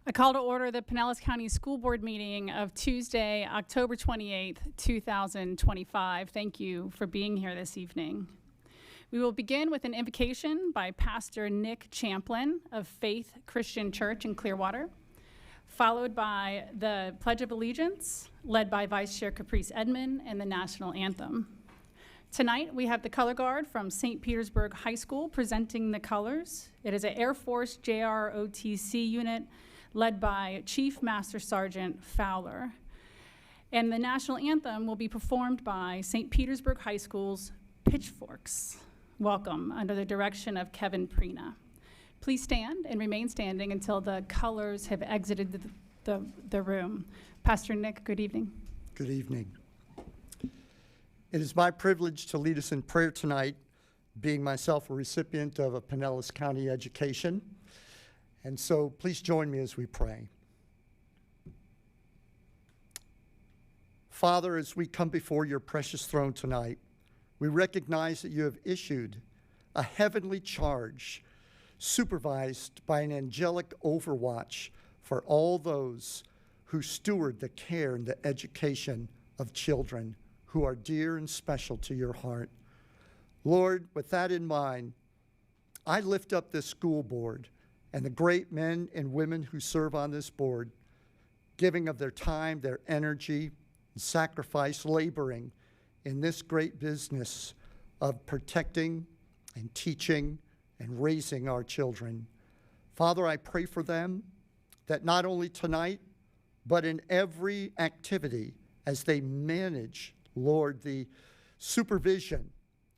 I call to order the Pinellas County School Board meeting of Tuesday, October 28th, 2025. Thank you for being here this evening. We will begin with an invocation by Pastor Nick Champlin of Faith Christian Church in Clearwater, followed by the Pledge of Allegiance, led by Vice Chair Caprice Edmond, and the National Anthem. Tonight, we have the Color Guard from St. Petersburg High School presenting the colors. It is an Air Force JROTC unit led by Chief Master Sergeant Fowler. And the National Anthem will be performed by St. Petersburg High School's Pitchforks. Welcome, under the direction of Kevin Prina. Please stand and remain standing until the colors have exited the room. Pastor Nick, good evening. Good evening. It is my privilege to lead us in prayer tonight, being myself a recipient of a Pinellas County education. And so please join me as we pray. Father, as we come before your precious throne tonight, we recognize that you have issued a heavenly charge supervised by an angelic overwatch for all those who steward the care and the education of children who are dear and special to your heart. Lord, with that in mind, I lift up this school board and the great men and women who serve on this board, giving of their time, their energy, and sacrifice, laboring in this great business of protecting and teaching and raising our children. Father, I pray for them that not only tonight, but in every activity as they manage, Lord, the supervision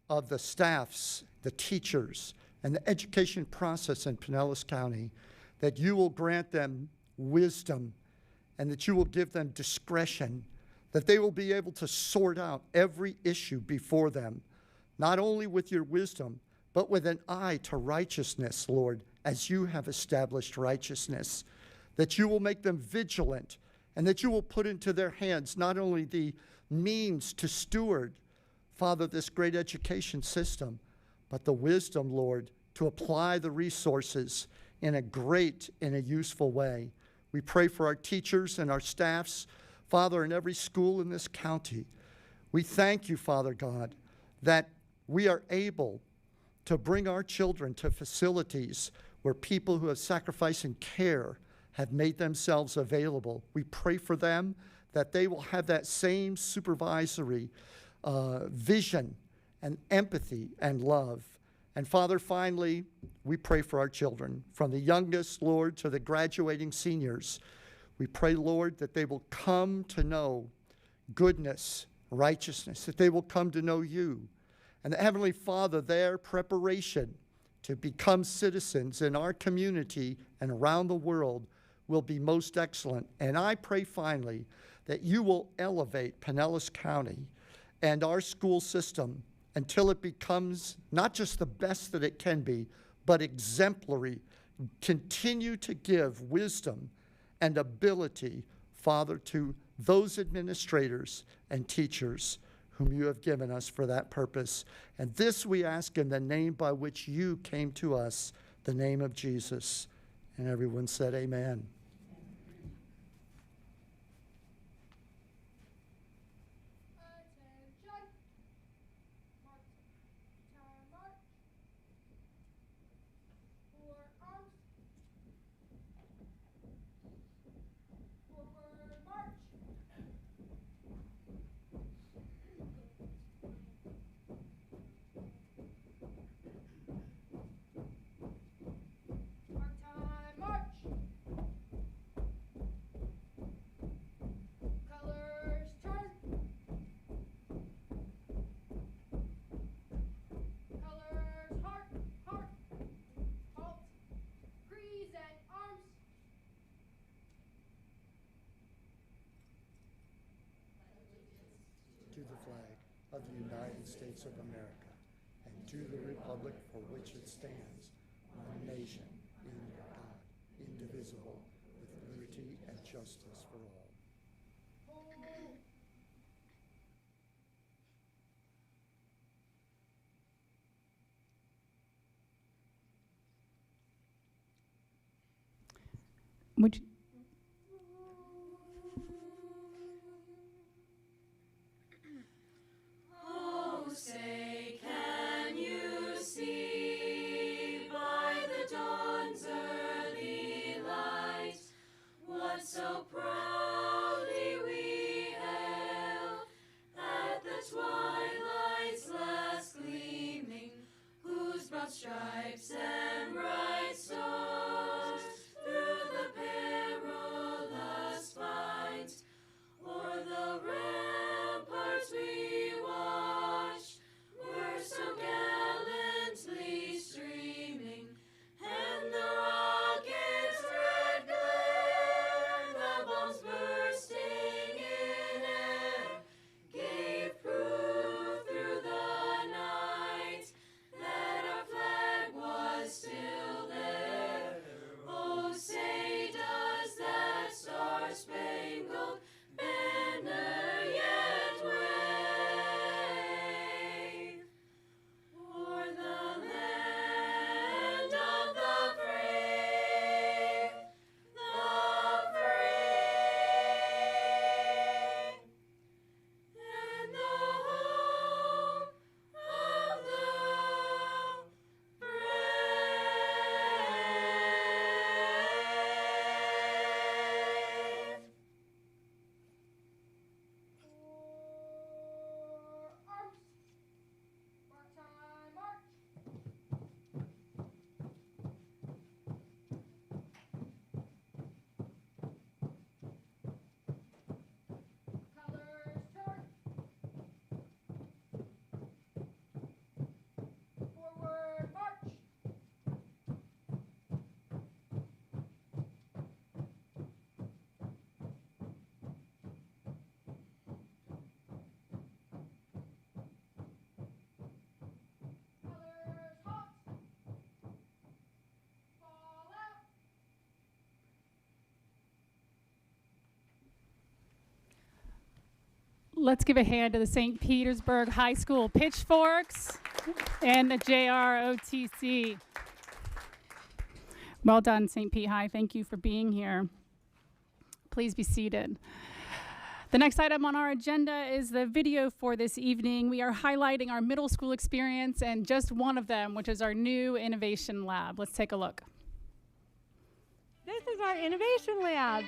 of the staffs, the teachers, and the education process in Pinellas County, that you will grant them wisdom and that you will give them discretion, that they will be able to sort out every issue before them, not only with your wisdom, but with an eye to righteousness, Lord, as you have established righteousness, that you will make them vigilant and that you will put into their hands not only the means to steward, Father, this great education system, but the wisdom, Lord, to apply the resources in a great and a useful way. We pray for our teachers and our staffs, Father, in every school in this county. We thank you, Father God, that we are able to bring our children to facilities where people who have sacrificed and care have made themselves available. We pray for them that they will have that same supervisory vision and empathy and love. And Father, finally, we pray for our children, from the youngest, Lord, to the graduating seniors. We pray, Lord, that they will come to know goodness, righteousness, that they will come to know you. And that, Heavenly Father, their preparation to become citizens in our community and around the world will be most excellent. And I pray, finally, that you will elevate Pinellas County and our school system until it becomes not just the best that it can be, but exemplary. Continue to give wisdom and ability, Father, to those administrators and teachers whom you have given us for that purpose. And this we ask in the name by which you came to us, the name of Jesus. And everyone said amen. To the flag of the United States of America and to the republic for which it stands, one nation, under God, indivisible, with liberty and justice for all. Would you, stripes and bright stars, through the perilous fight, o'er the ramparts we watched, were so gallantly streaming, and the rockets' red glare, the bombs bursting in air, gave proof through the night that our flag was still there. Oh, say does that star-spangled banner yet wave o'er the land of the free, and the home of the brave. Let's give a hand to the St. Petersburg High School Pitchforks and the JROTC. Well done, St. Pete High. Thank you for being here. Please be seated. The next item on our agenda is the video for this evening. We are highlighting our middle school experience and just one of them, which is our new innovation lab. Let's take a look. This is our innovation lab.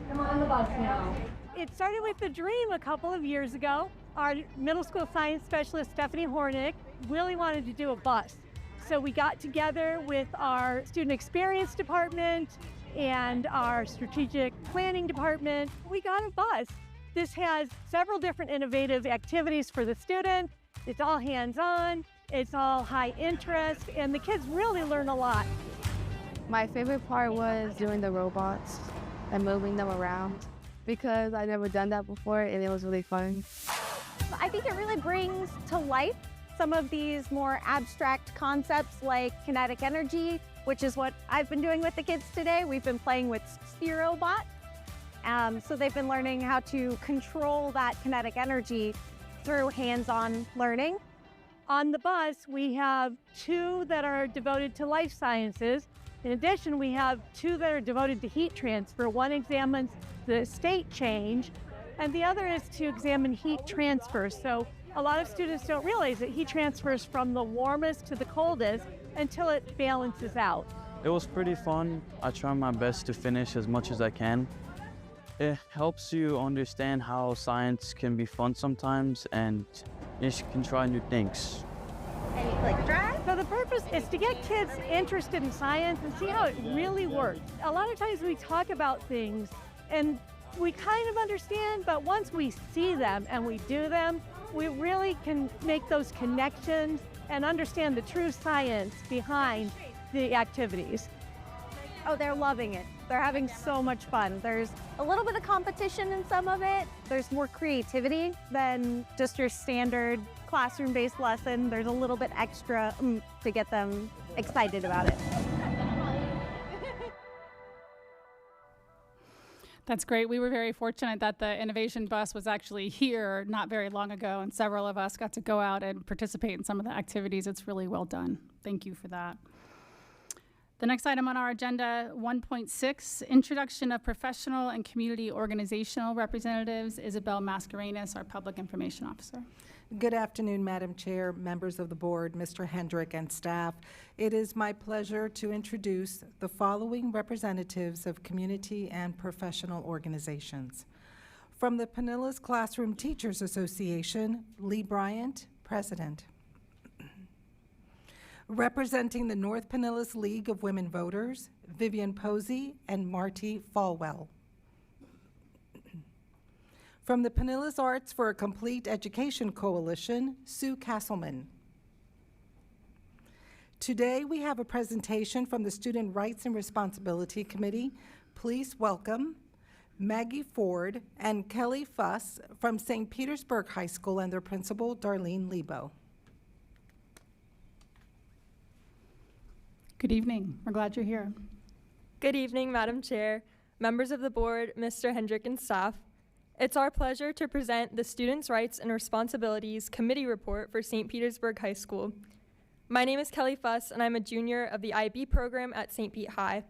Come on the bus now. It started with a dream a couple of years ago. Our middle school science specialist, Stephanie Hornick, really wanted to do a bus. So we got together with our student experience department and our strategic planning department. We got a bus. This has several different innovative activities for the student. It's all hands-on, it's all high interest, and the kids really learn a lot. My favorite part was doing the robots and moving them around because I'd never done that before and it was really fun. I think it really brings to life some of these more abstract concepts like kinetic energy, which is what I've been doing with the kids today. We've been playing with Spherobot. So they've been learning how to control that kinetic energy through hands-on learning. On the bus, we have 2 that are devoted to life sciences. In addition, we have 2 that are devoted to heat transfer. One examines the state change, and the other is to examine heat transfer. So a lot of students don't realize that heat transfers from the warmest to the coldest until it balances out. It was pretty fun. I try my best to finish as much as I can. It helps you understand how science can be fun sometimes and you can try new things. Any click drag? So the purpose is to get kids interested in science and see how it really works. A lot of times we talk about things and we kind of understand, but once we see them and we do them, we really can make those connections and understand the true science behind the activities. Oh, they're loving it. They're having so much fun. There's a little bit of competition in some of it. There's more creativity than just your standard classroom-based lesson. There's a little bit extra to get them excited about it. That's great. We were very fortunate that the innovation bus was actually here not very long ago, and several of us got to go out and participate in some of the activities. It's really well done. Thank you for that. The next item on our agenda, 1.6, introduction of professional and community organizational representatives. Isabel Mascarenas, our public information officer. Good afternoon, Madam Chair, members of the board, Mr. Hendrick, and staff. It is my pleasure to introduce the following representatives of community and professional organizations. From the Pinellas Classroom Teachers Association, Lee Bryant, President. Representing the North Pinellas League of Women Voters, Vivian Posey and Marty Falwell. From the Pinellas Arts for a Complete Education Coalition, Sue Castleman. Today, we have a presentation from the Student Rights and Responsibility Committee. Please welcome Maggie Ford and Kelly Fuss from St. Petersburg High School and their principal, Darlene Lebo. Good evening. We're glad you're here. Good evening, Madam Chair, members of the board, Mr. Hendrick and staff. It's our pleasure to present the Students' Rights and Responsibilities Committee Report for St. Petersburg High School. My name is Kelly Fuss, and I'm a junior of the IB program at St. Pete High.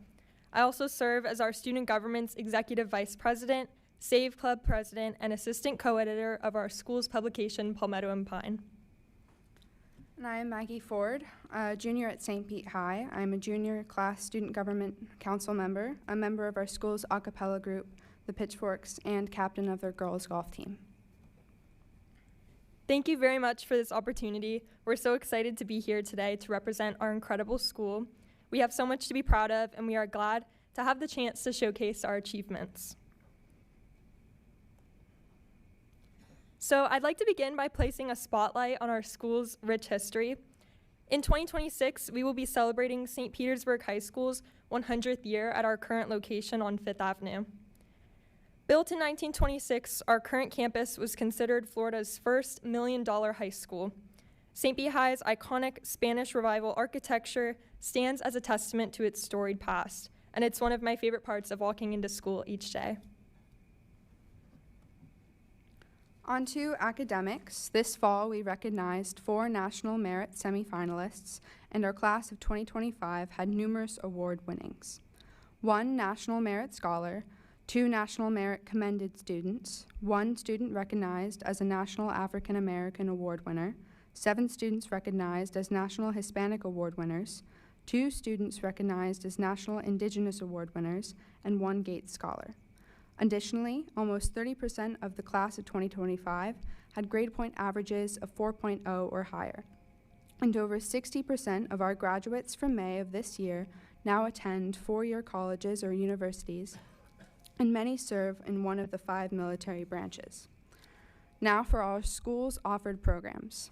I also serve as our Student Government's Executive Vice President, Save Club President, and Assistant Co-Editor of our school's publication, Palmetto and Pine. And I am Maggie Ford, a junior at St. Pete High. I'm a junior class student government council member, a member of our school's a cappella group, the Pitchforks, and captain of their girls golf team. Thank you very much for this opportunity. We're so excited to be here today to represent our incredible school. We have so much to be proud of, and we are glad to have the chance to showcase our achievements. So I'd like to begin by placing a spotlight on our school's rich history. In 2026, we will be celebrating St. Petersburg High School's 100th year at our current location on 5th Avenue. Built in 1926, our current campus was considered Florida's first $1 million high school. St. Pete High's iconic Spanish Revival architecture stands as a testament to its storied past, and it's one of my favorite parts of walking into school each day. On to academics. This fall, we recognized 4 National Merit semifinalists, and our class of 2025 had numerous award winnings. 1 National Merit Scholar, 2 National Merit Commended Students, 1 student recognized as a National African American Award winner, 7 students recognized as National Hispanic Award winners, 2 students recognized as National Indigenous Award winners, and 1 Gates Scholar. Additionally, almost 30% of the class of 2025 had grade point averages of 4.0 or higher. And over 60% of our graduates from May of this year now attend 4-year colleges or universities, and many serve in one of the 5 military branches. Now for our school's offered programs.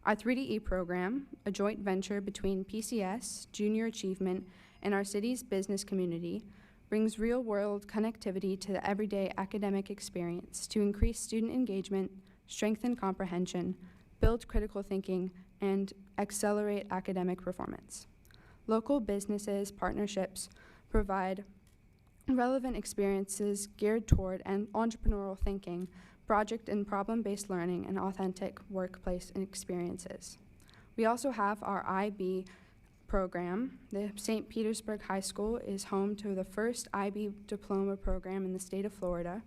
Our 3DE program, a joint venture between PCS, Junior Achievement, and our city's business community, brings real-world connectivity to the everyday academic experience to increase student engagement, strengthen comprehension, build critical thinking, and accelerate academic performance. Local businesses partnerships provide relevant experiences geared toward entrepreneurial thinking, project and problem-based learning, and authentic workplace experiences. We also have our IB program. The St. Petersburg High School is home to the first IB diploma program in the state of Florida.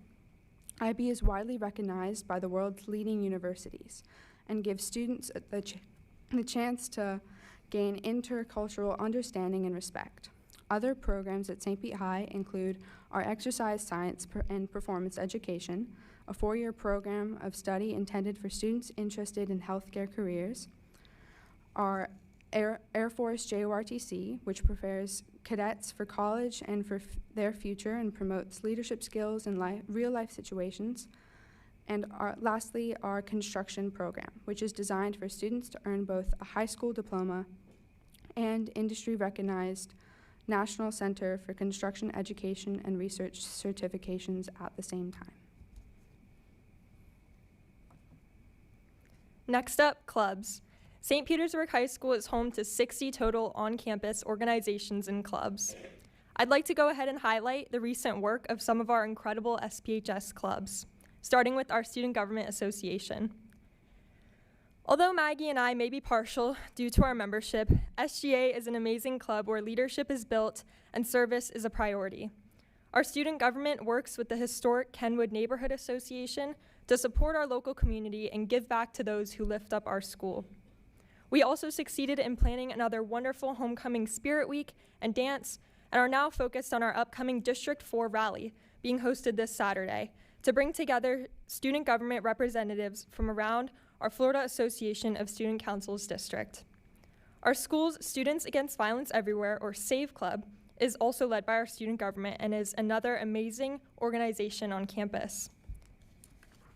IB is widely recognized by the world's leading universities and gives students the chance to gain intercultural understanding and respect. Other programs at St. Pete High include our exercise science and performance education, a 4-year program of study intended for students interested in healthcare careers, our Air Force JORTC, which prepares cadets for college and for their future and promotes leadership skills in real-life situations. And lastly, our construction program, which is designed for students to earn both a high school diploma and industry-recognized National Center for Construction Education and Research certifications at the same time. Next up, clubs. St. Petersburg High School is home to 60 total on-campus organizations and clubs. I'd like to go ahead and highlight the recent work of some of our incredible SPHS clubs, starting with our Student Government Association. Although Maggie and I may be partial due to our membership, SGA is an amazing club where leadership is built and service is a priority. Our student government works with the historic Kenwood Neighborhood Association to support our local community and give back to those who lift up our school. We also succeeded in planning another wonderful homecoming spirit week and dance, and are now focused on our upcoming District 4 rally being hosted this Saturday to bring together student government representatives from around our Florida Association of Student Councils district. Our school's Students Against Violence Everywhere, or SAVE Club, is also led by our student government and is another amazing organization on campus.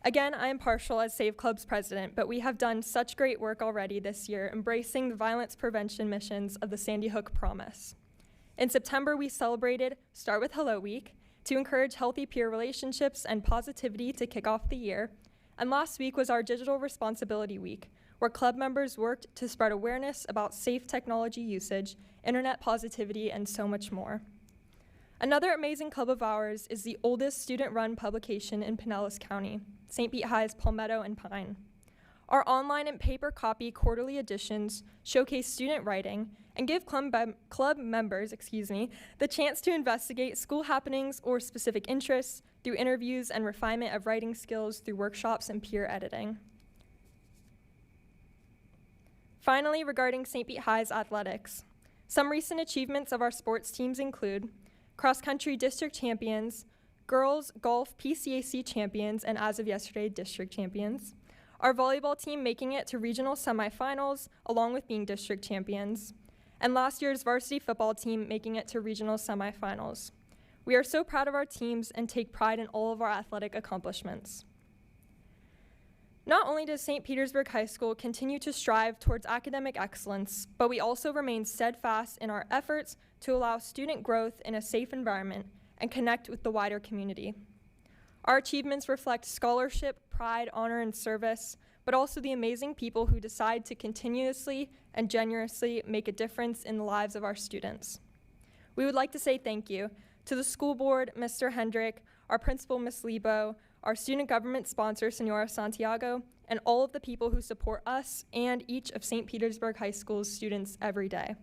Again, I am partial as SAVE Club's president, but we have done such great work already this year, embracing the violence prevention missions of the Sandy Hook Promise. In September, we celebrated Start with Hello Week to encourage healthy peer relationships and positivity to kick off the year. And last week was our Digital Responsibility Week, where club members worked to spread awareness about safe technology usage, internet positivity, and so much more. Another amazing club of ours is the oldest student-run publication in Pinellas County, St. Pete High's Palmetto and Pine. Our online and paper copy quarterly editions showcase student writing and give club members, the chance to investigate school happenings or specific interests through interviews and refinement of writing skills through workshops and peer editing. Finally, regarding St. Pete High's athletics, some recent achievements of our sports teams include cross-country district champions, girls golf PCAC champions, and as of yesterday, district champions. Our volleyball team making it to regional semifinals, along with being district champions. And last year's varsity football team making it to regional semifinals. We are so proud of our teams and take pride in all of our athletic accomplishments. Not only does St. Petersburg High School continue to strive towards academic excellence, but we also remain steadfast in our efforts to allow student growth in a safe environment and connect with the wider community. Our achievements reflect scholarship, pride, honor, and service, but also the amazing people who decide to continuously and generously make a difference in the lives of our students. We would like to say thank you to the school board, Mr. Hendrick, our principal, Ms. Lebo, our student government sponsor, Senora Santiago, and all of the people who support us and each of St. Petersburg High School's students every day.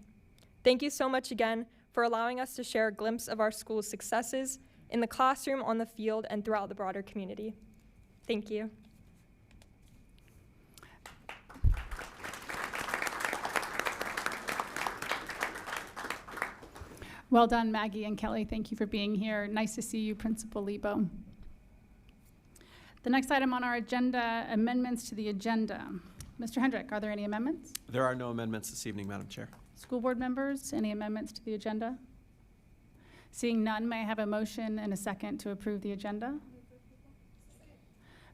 Thank you so much again for allowing us to share a glimpse of our school's successes in the classroom, on the field, and throughout the broader community. Thank you. Well done, Maggie and Kelly. Thank you for being here. Nice to see you, Principal Lebo. The next item on our agenda, amendments to the agenda. Mr. Hendrick, are there any amendments? There are no amendments this evening, Madam Chair. School board members, any amendments to the agenda? Seeing none, may I have a motion and a second to approve the agenda?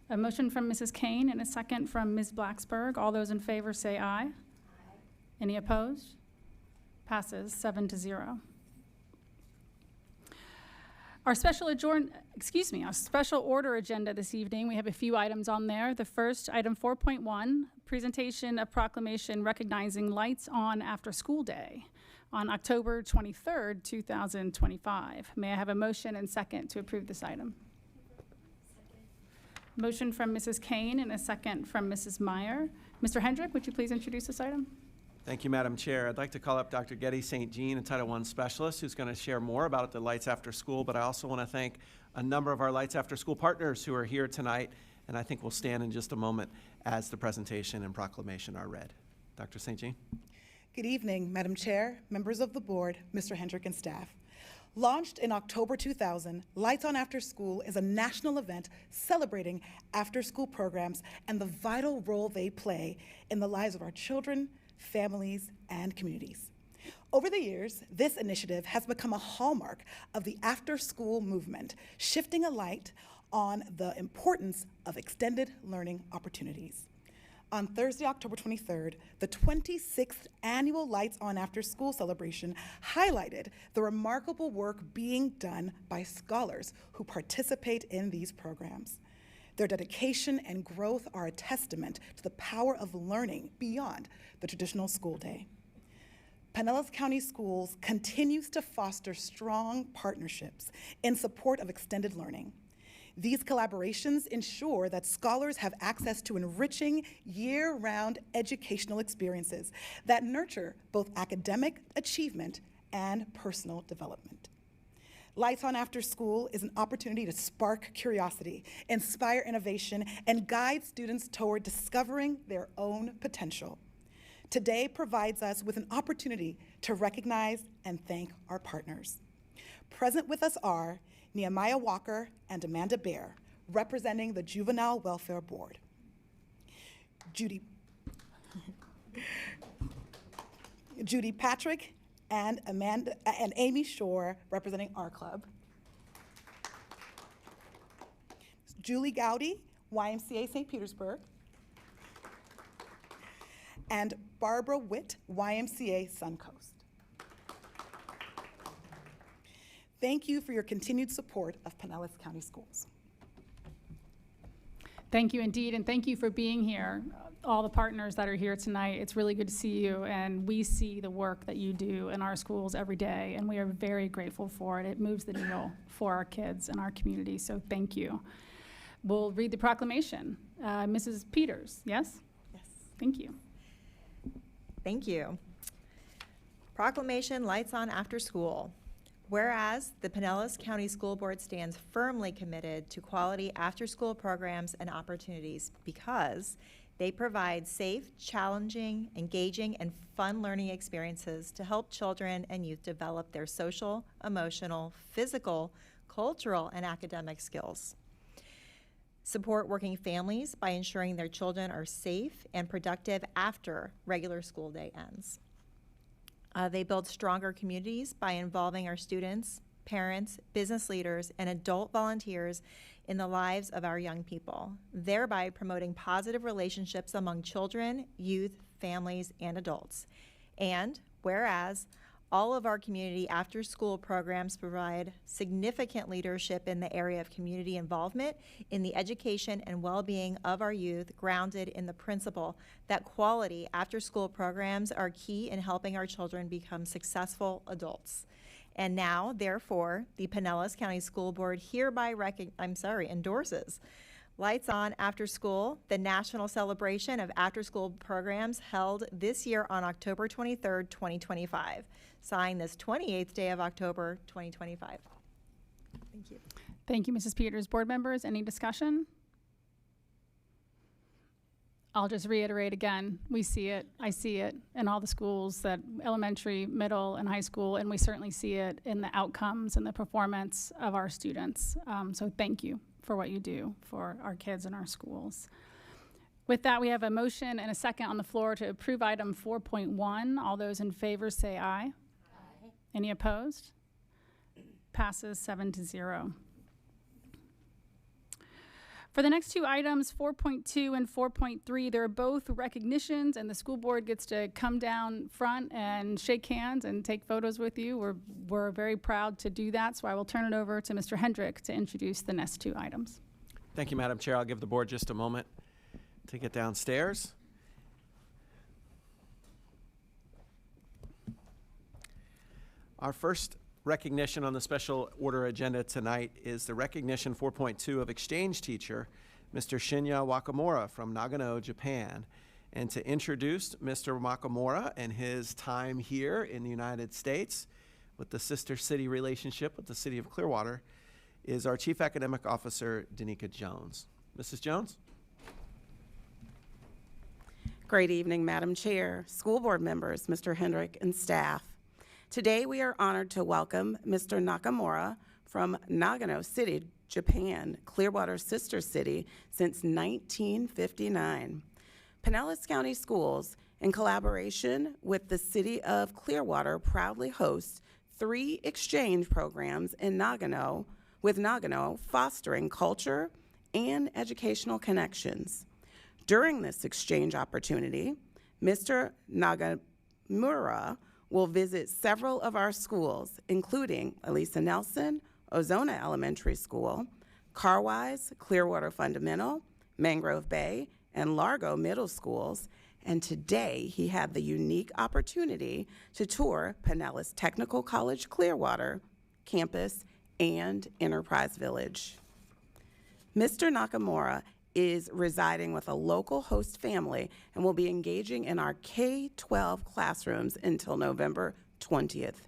A motion from Mrs. Kane and a second from Ms. Blacksburg. All those in favor say aye. Aye. Any opposed? Passes 7-0. Our special order agenda this evening, we have a few items on there. The first, item 4.1, presentation of proclamation recognizing Lights On After School Day on October 23rd, 2025. May I have a motion and second to approve this item? Second. Motion from Mrs. Kane and a second from Mrs. Meyer. Mr. Hendrick, would you please introduce this item? Thank you, Madam Chair. I'd like to call up Dr. Getty St. Jean, a Title I specialist, who's going to share more about the Lights After School, but I also want to thank a number of our Lights After School partners who are here tonight, and I think we'll stand in just a moment as the presentation and proclamation are read. Dr. St. Jean. Good evening, Madam Chair, members of the board, Mr. Hendrick, and staff. Launched in October 2000, Lights On After School is a national event celebrating after-school programs and the vital role they play in the lives of our children, families, and communities. Over the years, this initiative has become a hallmark of the after-school movement, shifting a light on the importance of extended learning opportunities. On Thursday, October 23rd, the 26th annual Lights On After School celebration highlighted the remarkable work being done by scholars who participate in these programs. Their dedication and growth are a testament to the power of learning beyond the traditional school day. Pinellas County Schools continues to foster strong partnerships in support of extended learning. These collaborations ensure that scholars have access to enriching year-round educational experiences that nurture both academic achievement and personal development. Lights On After School is an opportunity to spark curiosity, inspire innovation, and guide students toward discovering their own potential. Today provides us with an opportunity to recognize and thank our partners. Present with us are Nehemiah Walker and Amanda Baer, representing the Juvenile Welfare Board. Judy Patrick, and Amy Shore, representing our club. Julie Gowdy, YMCA St. Petersburg. And Barbara Witt, YMCA Suncoast. Thank you for your continued support of Pinellas County Schools. Thank you indeed, and thank you for being here. All the partners that are here tonight, it's really good to see you, and we see the work that you do in our schools every day, and we are very grateful for it. It moves the needle for our kids and our community, so thank you. We'll read the proclamation. Mrs. Peters, yes? Yes. Thank you. Thank you. Proclamation Lights On After School. Whereas the Pinellas County School Board stands firmly committed to quality after-school programs and opportunities because they provide safe, challenging, engaging, and fun learning experiences to help children and youth develop their social, emotional, physical, cultural, and academic skills. Support working families by ensuring their children are safe and productive after regular school day ends. They build stronger communities by involving our students, parents, business leaders, and adult volunteers in the lives of our young people, thereby promoting positive relationships among children, youth, families, and adults. And whereas all of our community after-school programs provide significant leadership in the area of community involvement in the education and well-being of our youth, grounded in the principle that quality after-school programs are key in helping our children become successful adults. And now, therefore, the Pinellas County School Board hereby endorses Lights On After School, the national celebration of after-school programs held this year on October 23rd, 2025. Signed this 28th day of October, 2025. Thank you. Thank you, Mrs. Peters. Board members, any discussion? I'll just reiterate again, we see it, I see it in all the schools, that elementary, middle, and high school, and we certainly see it in the outcomes and the performance of our students. So thank you for what you do for our kids in our schools. With that, we have a motion and a second on the floor to approve item 4.1. All those in favor say aye. Aye. Any opposed? Passes 7-0. For the next two items, 4.2 and 4.3, they're both recognitions, and the school board gets to come down front and shake hands and take photos with you. We're very proud to do that, so I will turn it over to Mr. Hendrick to introduce the next two items. Thank you, Madam Chair. I'll give the board just a moment to get downstairs. Our first recognition on the special order agenda tonight is the recognition 4.2 of exchange teacher, Mr. Shinya Wakamura from Nagano, Japan. And to introduce Mr. Wakamura and his time here in the United States with the sister city relationship with the city of Clearwater is our Chief Academic Officer, Danica Jones. Mrs. Jones? Great evening, Madam Chair, school board members, Mr. Hendrick, and staff. Today, we are honored to welcome Mr. Nakamura from Nagano City, Japan, Clearwater's sister city since 1959. Pinellas County Schools, in collaboration with the city of Clearwater, proudly hosts 3 exchange programs in Nagano, with Nagano fostering culture and educational connections. During this exchange opportunity, Mr. Nakamura will visit several of our schools, including Elisa Nelson, Ozona Elementary School, Carwise, Clearwater Fundamental, Mangrove Bay, and Largo Middle Schools, and today he had the unique opportunity to tour Pinellas Technical College Clearwater campus and Enterprise Village. Mr. Nakamura is residing with a local host family and will be engaging in our K-12 classrooms until November 20th.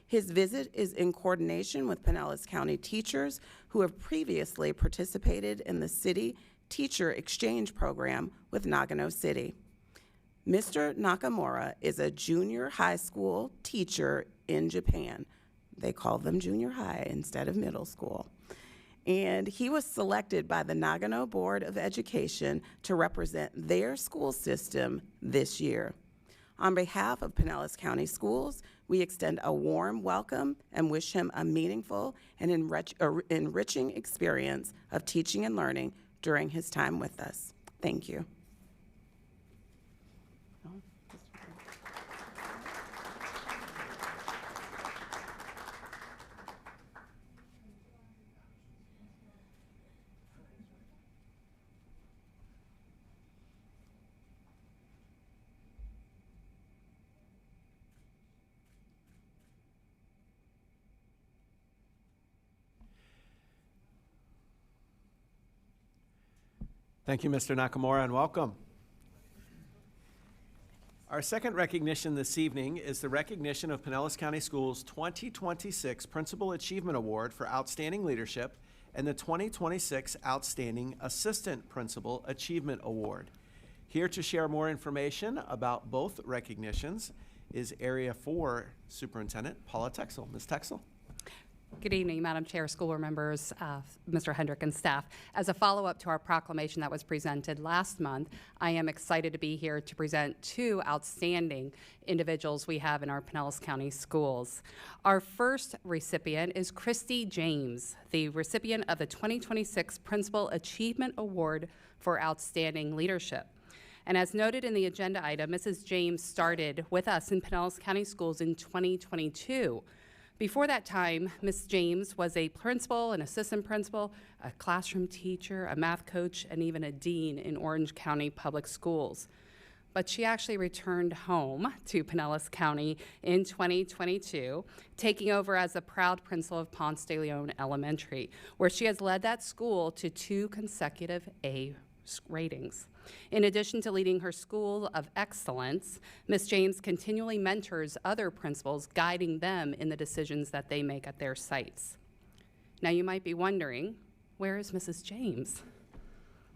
His visit is in coordination with Pinellas County teachers who have previously participated in the city teacher exchange program with Nagano City. Mr. Nakamura is a junior high school teacher in Japan. They call them junior high instead of middle school. And he was selected by the Nagano Board of Education to represent their school system this year. On behalf of Pinellas County Schools, we extend a warm welcome and wish him a meaningful and enriching experience of teaching and learning during his time with us. Thank you. Thank you, Mr. Nakamura, and welcome. Our second recognition this evening is the recognition of Pinellas County Schools' 2026 Principal Achievement Award for Outstanding Leadership and the 2026 Outstanding Assistant Principal Achievement Award. Here to share more information about both recognitions is Area 4 Superintendent Paula Texel. Ms. Texel. Good evening, Madam Chair, school board members, Mr. Hendrick, and staff. As a follow-up to our proclamation that was presented last month, I am excited to be here to present two outstanding individuals we have in our Pinellas County schools. Our first recipient is Christy James, the recipient of the 2026 Principal Achievement Award for Outstanding Leadership. And as noted in the agenda item, Mrs. James started with us in Pinellas County Schools in 2022. Before that time, Ms. James was a principal, an assistant principal, a classroom teacher, a math coach, and even a dean in Orange County Public Schools. But she actually returned home to Pinellas County in 2022, taking over as the proud principal of Ponce de Leon Elementary, where she has led that school to 2 consecutive A ratings. In addition to leading her School of Excellence, Ms. James continually mentors other principals, guiding them in the decisions that they make at their sites. Now you might be wondering, where is Mrs. James?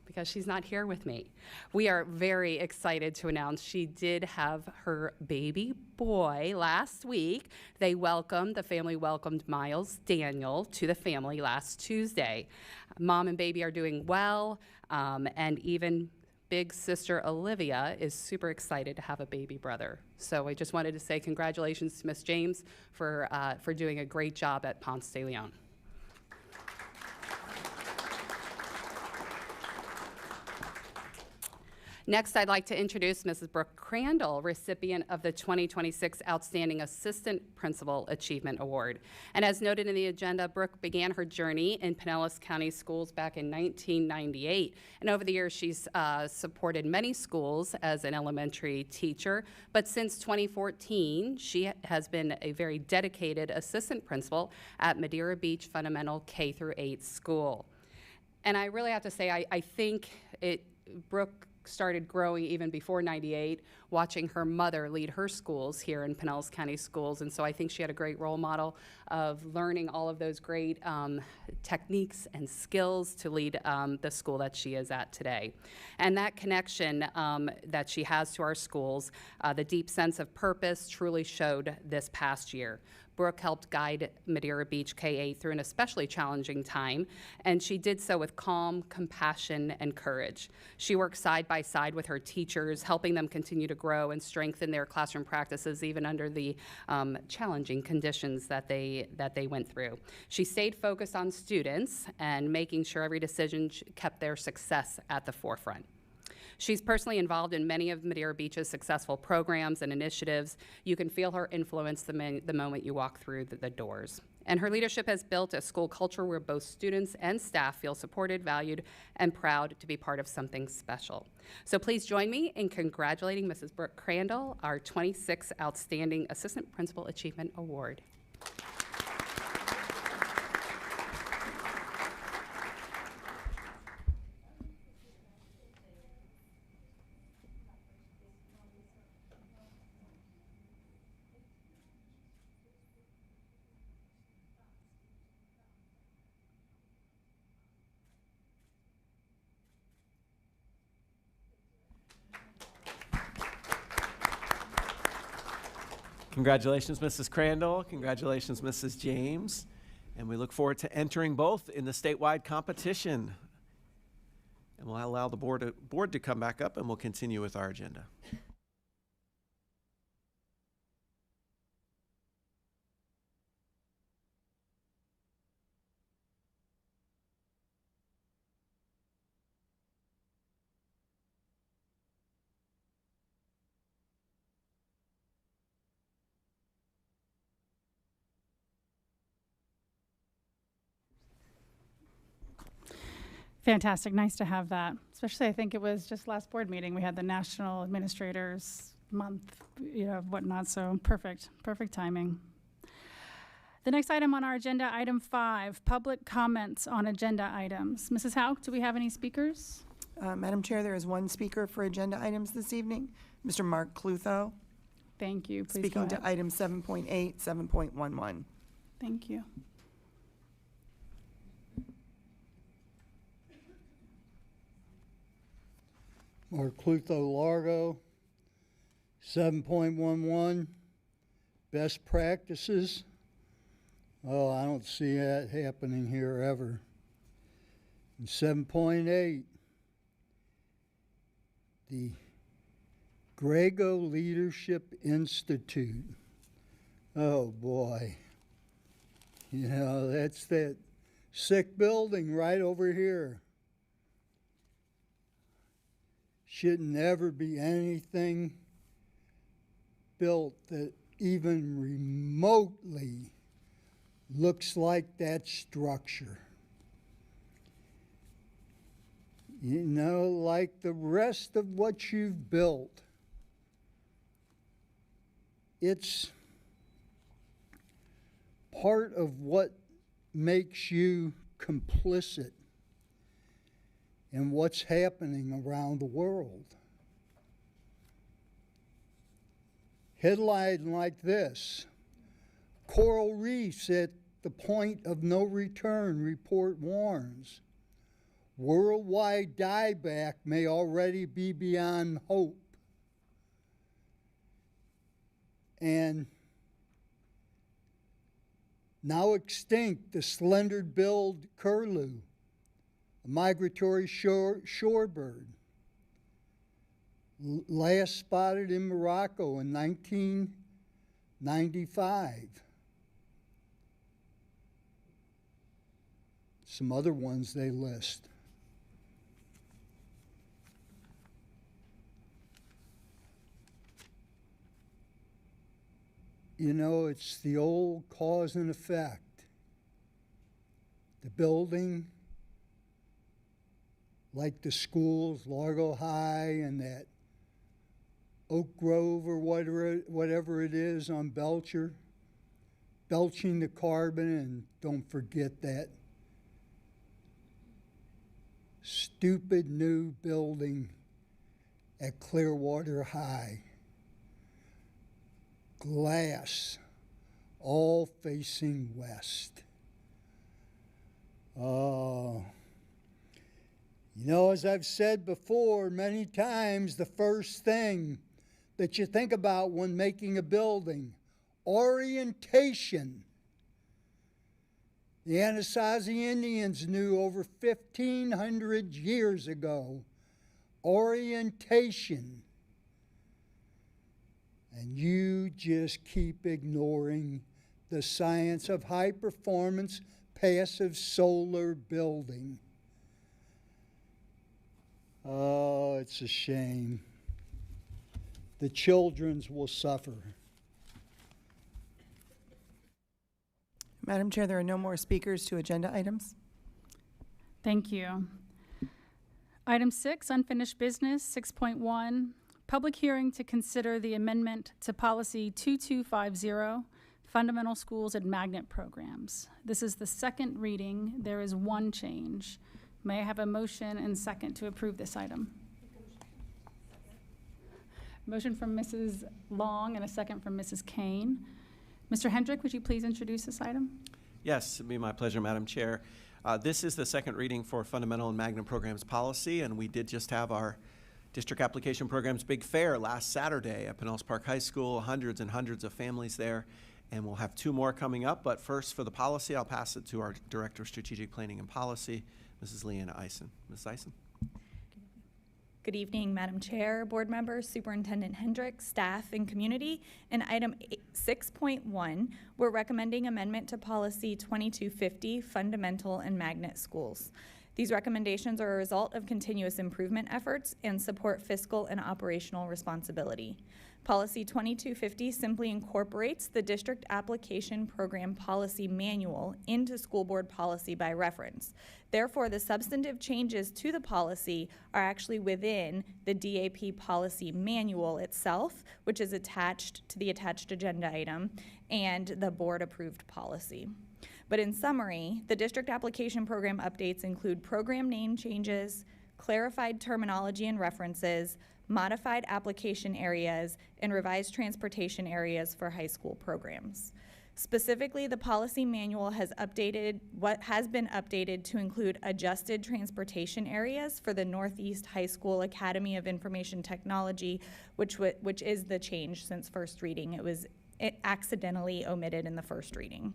Because she's not here with me. We are very excited to announce she did have her baby boy last week. The family welcomed Miles Daniel to the family last Tuesday. Mom and baby are doing well, and even big sister Olivia is super excited to have a baby brother. So I just wanted to say congratulations to Ms. James for doing a great job at Ponce de Leon. Next, I'd like to introduce Mrs. Brooke Crandall, recipient of the 2026 Outstanding Assistant Principal Achievement Award. And as noted in the agenda, Brooke began her journey in Pinellas County Schools back in 1998. And over the years, she's supported many schools as an elementary teacher. But since 2014, she has been a very dedicated assistant principal at Madeira Beach Fundamental K-8 school. And I really have to say, I think Brooke started growing even before 98, watching her mother lead her schools here in Pinellas County Schools. And so I think she had a great role model of learning all of those great techniques and skills to lead the school that she is at today. And that connection that she has to our schools, the deep sense of purpose truly showed this past year. Brooke helped guide Madeira Beach K-8 through an especially challenging time, and she did so with calm, compassion, and courage. She worked side by side with her teachers, helping them continue to grow and strengthen their classroom practices even under the challenging conditions that they went through. She stayed focused on students and making sure every decision kept their success at the forefront. She's personally involved in many of Madeira Beach's successful programs and initiatives. You can feel her influence the moment you walk through the doors. And her leadership has built a school culture where both students and staff feel supported, valued, and proud to be part of something special. So please join me in congratulating Mrs. Brooke Crandall, our 26th Outstanding Assistant Principal Achievement Award. Congratulations, Mrs. Crandall. Congratulations, Mrs. James. And we look forward to entering both in the statewide competition. And we'll allow the board to come back up and we'll continue with our agenda. Fantastic. Nice to have that. Especially, I think it was just last board meeting, we had the National Administrators Month, whatnot. So perfect timing. The next item on our agenda, item 5, public comments on agenda items. Mrs. Hauk, do we have any speakers? Madam Chair, there is one speaker for agenda items this evening, Mr. Mark Clutho. Thank you. Please go Speaking ahead. to item 7.8, 7.11. Thank you. Mark Clutho, Largo, 7.11, best practices. Oh, I don't see that happening here ever. And 7.8, the Grego Leadership Institute. Oh boy. That's that sick building right over here. Should never be anything built that even remotely looks like that structure. Like the rest of what you've built, it's part of what makes you complicit in what's happening around the world. Headline like this: coral reefs at the point of no return, report warns. Worldwide dieback may already be beyond hope. And now extinct, the slender-billed curlew, a migratory shorebird, last spotted in Morocco in 1995. Some other ones they list. It's the old cause and effect. The building, like the schools, Largo High and that Oak Grove or whatever it is on Belcher, belching the carbon, and don't forget that stupid new building at Clearwater High. Glass, all facing west. As I've said before many times, the first thing that you think about when making a building, orientation. The Anasazi Indians knew over 1,500 years ago, orientation. And you just keep ignoring the science of high-performance passive solar building. Oh, it's a shame. The children's will suffer. Madam Chair, there are no more speakers to agenda items. Thank you. Item 6, unfinished business, 6.1. Public hearing to consider the amendment to Policy 2250, Fundamental Schools and Magnet Programs. This is the second reading. There is one change. May I have a motion and second to approve this item? Motion from Mrs. Long and a second from Mrs. Kane. Mr. Hendrick, would you please introduce this item? Yes, it'd be my pleasure, Madam Chair. This is the second reading for Fundamental and Magnet Programs Policy, and we did just have our District Application Program's Big Fair last Saturday at Pinellas Park High School, hundreds and hundreds of families there, and we'll have 2 more coming up. But first, for the policy, I'll pass it to our Director of Strategic Planning and Policy, Mrs. Leanna Eisen. Ms. Eisen. Good evening, Madam Chair, board members, Superintendent Hendrick, staff, and community. In item 6.1, we're recommending amendment to Policy 2250, Fundamental and Magnet Schools. These recommendations are a result of continuous improvement efforts and support fiscal and operational responsibility. Policy 2250 simply incorporates the district application program policy manual into school board policy by reference. Therefore, the substantive changes to the policy are actually within the DAP policy manual itself, which is attached to the attached agenda item, and the board-approved policy. But in summary, the district application program updates include program name changes, clarified terminology and references, modified application areas, and revised transportation areas for high school programs. Specifically, the policy manual has been updated to include adjusted transportation areas for the Northeast High School Academy of Information Technology, which is the change since first reading. It accidentally omitted in the first reading.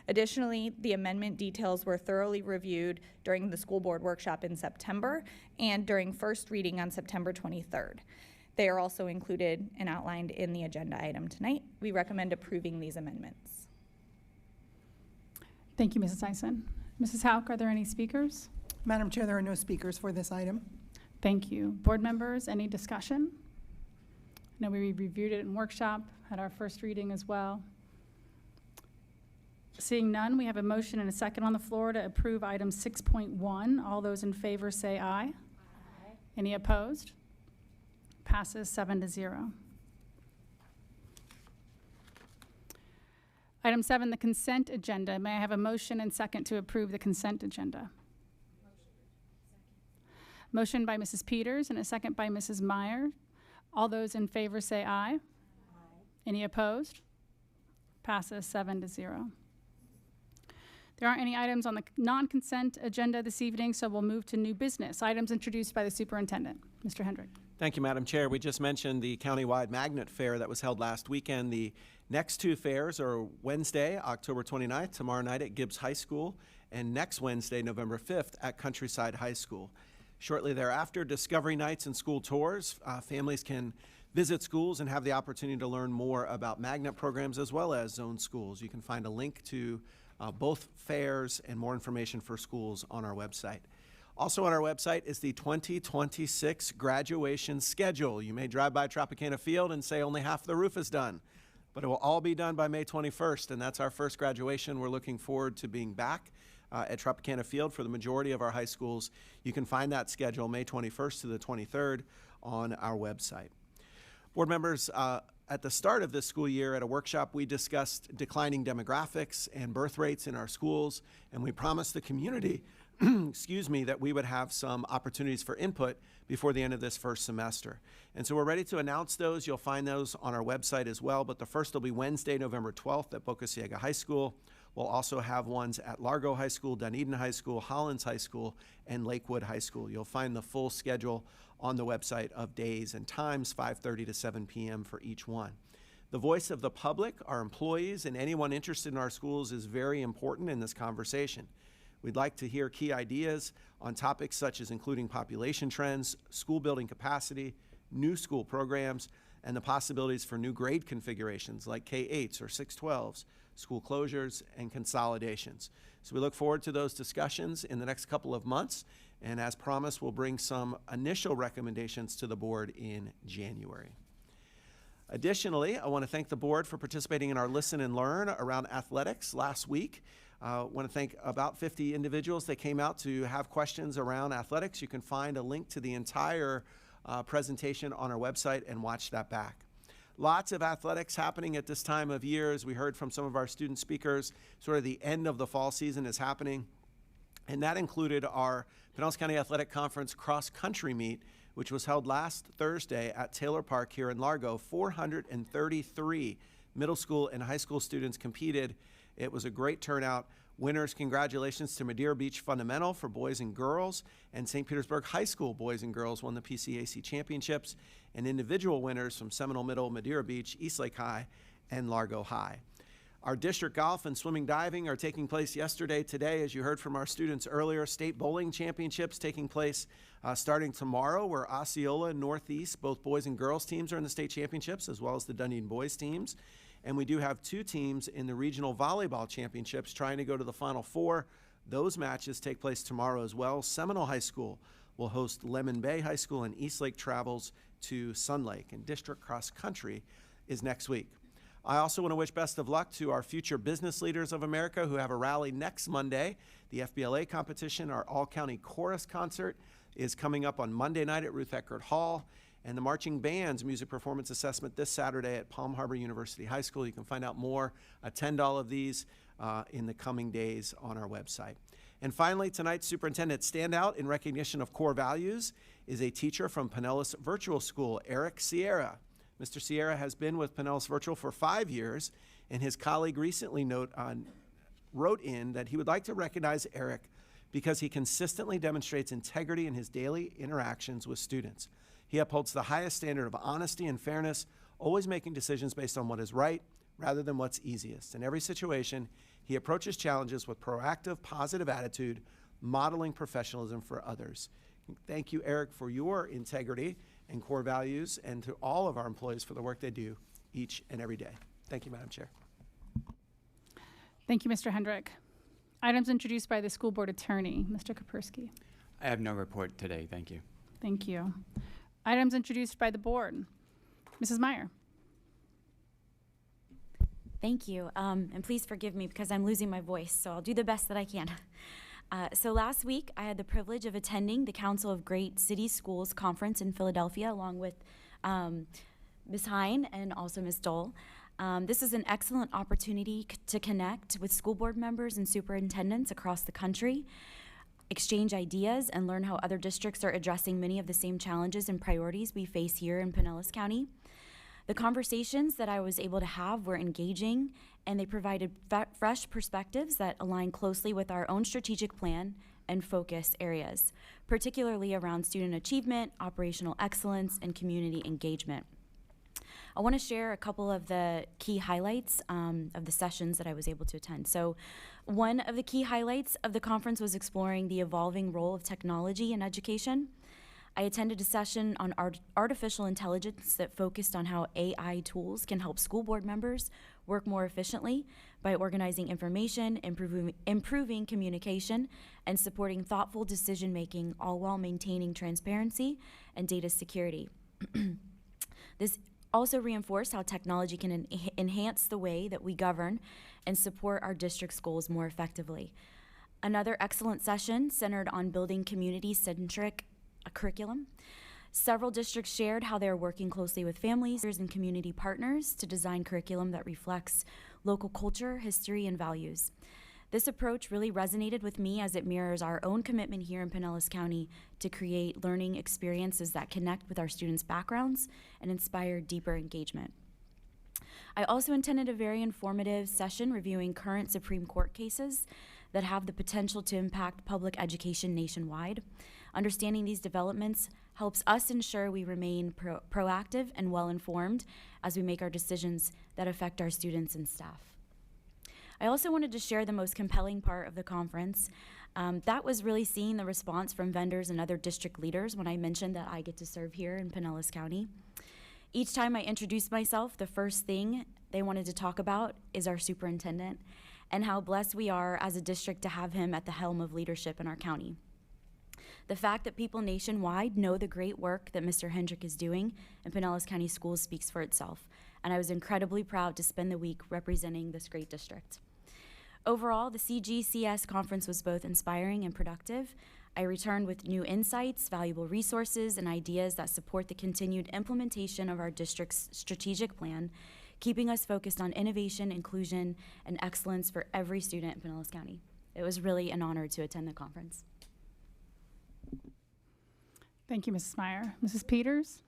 Additionally, the amendment details were thoroughly reviewed during the school board workshop in September and during first reading on September 23rd. They are also included and outlined in the agenda item tonight. We recommend approving these amendments. Thank you, Mrs. Tyson. Mrs. Hauk, are there any speakers? Madam Chair, there are no speakers for this item. Thank you. Board members, any discussion? I know we reviewed it in workshop, had our first reading as well. Seeing none, we have a motion and a second on the floor to approve item 6.1. All those in favor say aye. Aye. Any opposed? Passes 7-0. Item 7, the consent agenda. May I have a motion and second to approve the consent agenda? Motion by Mrs. Peters and a second by Mrs. Meyer. All those in favor say aye. Aye. Any opposed? Passes 7-0. There aren't any items on the non-consent agenda this evening, so we'll move to new business. Items introduced by the superintendent. Mr. Hendrick. Thank you, Madam Chair. We just mentioned the countywide magnet fair that was held last weekend. The next two fairs are Wednesday, October 29th, tomorrow night at Gibbs High School, and next Wednesday, November 5th at Countryside High School. Shortly thereafter, discovery nights and school tours. Families can visit schools and have the opportunity to learn more about magnet programs as well as zone schools. You can find a link to both fairs and more information for schools on our website. Also on our website is the 2026 graduation schedule. You may drive by Tropicana Field and say only half the roof is done, but it will all be done by May 21st, and that's our first graduation. We're looking forward to being back at Tropicana Field for the majority of our high schools. You can find that schedule May 21st to the 23rd on our website. Board members, at the start of this school year at a workshop, we discussed declining demographics and birth rates in our schools, and we promised the community excuse me, that we would have some opportunities for input before the end of this first semester. And so we're ready to announce those. You'll find those on our website as well, but the first will be Wednesday, November 12th at Boca Ciega High School. We'll also have ones at Largo High School, Dunedin High School, Hollins High School, and Lakewood High School. You'll find the full schedule on the website of days and times, 5:30 to 7 p.m. for each one. The voice of the public, our employees, and anyone interested in our schools is very important in this conversation. We'd like to hear key ideas on topics such as including population trends, school building capacity, new school programs, and the possibilities for new grade configurations like K-8s or 612s, school closures, and consolidations. So we look forward to those discussions in the next couple of months, and as promised, we'll bring some initial recommendations to the board in January. Additionally, I want to thank the board for participating in our Listen and Learn around athletics last week. I want to thank about 50 individuals that came out to have questions around athletics. You can find a link to the entire presentation on our website and watch that back. Lots of athletics happening at this time of year. As we heard from some of our student speakers, sort of the end of the fall season is happening. And that included our Pinellas County Athletic Conference cross-country meet, which was held last Thursday at Taylor Park here in Largo. 433 middle school and high school students competed. It was a great turnout. Winners, congratulations to Madeira Beach Fundamental for boys and girls, and St. Petersburg High School boys and girls won the PCAC championships, and individual winners from Seminole Middle, Madeira Beach, Eastlake High, and Largo High. Our district golf and swimming diving are taking place today, as you heard from our students earlier. State bowling championships taking place starting tomorrow, where Osceola and Northeast, both boys and girls teams, are in the state championships, as well as the Dunedin boys teams. And we do have two teams in the regional volleyball championships trying to go to the Final Four. Those matches take place tomorrow as well. Seminole High School will host Lemon Bay High School, and Eastlake travels to Sun Lake, and district cross country is next week. I also want to wish best of luck to our future business leaders of America who have a rally next Monday. The FBLA competition, our all-county chorus concert, is coming up on Monday night at Ruth Eckerd Hall, and the marching band's music performance assessment this Saturday at Palm Harbor University High School. You can find out more, attend all of these in the coming days on our website. And finally, tonight's superintendent standout in recognition of core values is a teacher from Pinellas Virtual School, Eric Sierra. Mr. Sierra has been with Pinellas Virtual for 5 years, and his colleague recently wrote in that he would like to recognize Eric because he consistently demonstrates integrity in his daily interactions with students. He upholds the highest standard of honesty and fairness, always making decisions based on what is right rather than what's easiest. In every situation, he approaches challenges with proactive, positive attitude, modeling professionalism for others. Thank you, Eric, for your integrity and core values, and to all of our employees for the work they do each and every day. Thank you, Madam Chair. Thank you, Mr. Hendrick. Items introduced by the school board attorney, Mr. Kapersky. I have no report today, thank you. Thank you. Items introduced by the board, Mrs. Meyer. Thank you, and please forgive me because I'm losing my voice, so I'll do the best that I can. So last week, I had the privilege of attending the Council of Great City Schools Conference in Philadelphia, along with Ms. Hine and also Ms. Dole. This is an excellent opportunity to connect with school board members and superintendents across the country, exchange ideas, and learn how other districts are addressing many of the same challenges and priorities we face here in Pinellas County. The conversations that I was able to have were engaging, and they provided fresh perspectives that align closely with our own strategic plan and focus areas, particularly around student achievement, operational excellence, and community engagement. I want to share a couple of the key highlights of the sessions that I was able to attend. So one of the key highlights of the conference was exploring the evolving role of technology in education. I attended a session on artificial intelligence that focused on how AI tools can help school board members work more efficiently by organizing information, improving communication, and supporting thoughtful decision-making, all while maintaining transparency and data security. This also reinforced how technology can enhance the way that we govern and support our district's goals more effectively. Another excellent session centered on building community-centric curriculum. Several districts shared how they are working closely with families and community partners to design curriculum that reflects local culture, history, and values. This approach really resonated with me as it mirrors our own commitment here in Pinellas County to create learning experiences that connect with our students' backgrounds and inspire deeper engagement. I also attended a very informative session reviewing current Supreme Court cases that have the potential to impact public education nationwide. Understanding these developments helps us ensure we remain proactive and well-informed as we make our decisions that affect our students and staff. I also wanted to share the most compelling part of the conference. That was really seeing the response from vendors and other district leaders when I mentioned that I get to serve here in Pinellas County. Each time I introduced myself, the first thing they wanted to talk about is our superintendent and how blessed we are as a district to have him at the helm of leadership in our county. The fact that people nationwide know the great work that Mr. Hendrick is doing in Pinellas County Schools speaks for itself, and I was incredibly proud to spend the week representing this great district. Overall, the CGCS conference was both inspiring and productive. I returned with new insights, valuable resources, and ideas that support the continued implementation of our district's strategic plan, keeping us focused on innovation, inclusion, and excellence for every student in Pinellas County. It was really an honor to attend the conference. Thank you, Mrs. Meyer. Mrs. Peters?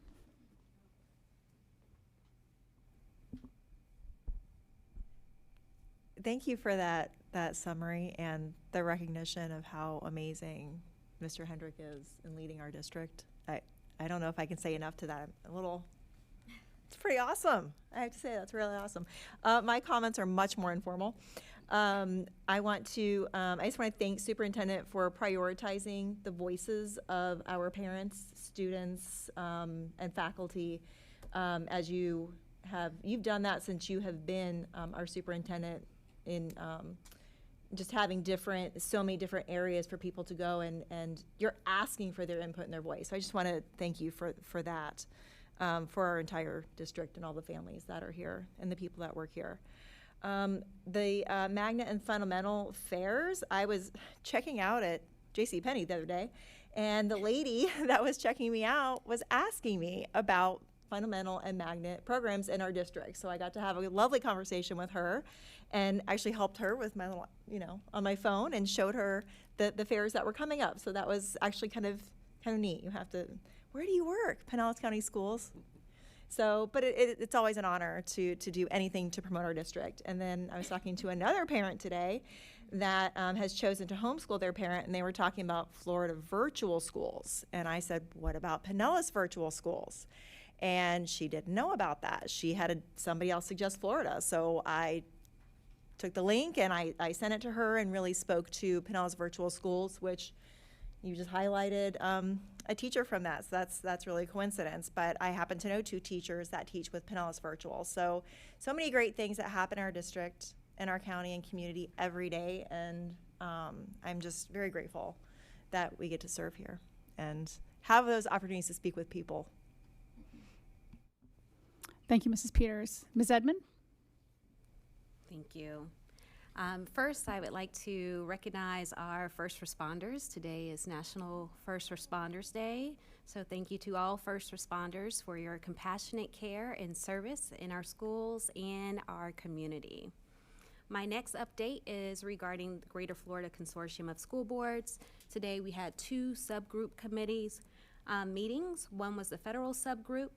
Thank you for that summary and the recognition of how amazing Mr. Hendrick is in leading our district. I don't know if I can say enough to that. It's pretty awesome. I have to say that's really awesome. My comments are much more informal. I just want to thank Superintendent for prioritizing the voices of our parents, students, and faculty. As you've done that since you have been our superintendent in just having so many different areas for people to go, and you're asking for their input and their voice. So I just want to thank you for that, for our entire district and all the families that are here and the people that work here. The Magnet and Fundamental fairs, I was checking out at JCPenney the other day, and the lady that was checking me out was asking me about fundamental and magnet programs in our district. So I got to have a lovely conversation with her, and actually helped her with my, on my phone, and showed her the fairs that were coming up. So that was actually kind of neat. You have to, where do you work? Pinellas County Schools. So, but it's always an honor to do anything to promote our district. And then I was talking to another parent today that has chosen to homeschool their parent, and they were talking about Florida virtual schools. And I said, what about Pinellas virtual schools? And she didn't know about that. She had somebody else suggest Florida. So I took the link and I sent it to her, and really spoke to Pinellas virtual schools, which you just highlighted a teacher from that. So that's really a coincidence. But I happen to know 2 teachers that teach with Pinellas virtual. So many great things that happen in our district, in our county and community every day. And I'm just very grateful that we get to serve here and have those opportunities to speak with people. Thank you, Mrs. Peters. Ms. Edmond? Thank you. First, I would like to recognize our first responders. Today is National First Responders Day. So thank you to all first responders for your compassionate care and service in our schools and our community. My next update is regarding the Greater Florida Consortium of School Boards. Today we had 2 subgroup committees meetings. One was the federal subgroup.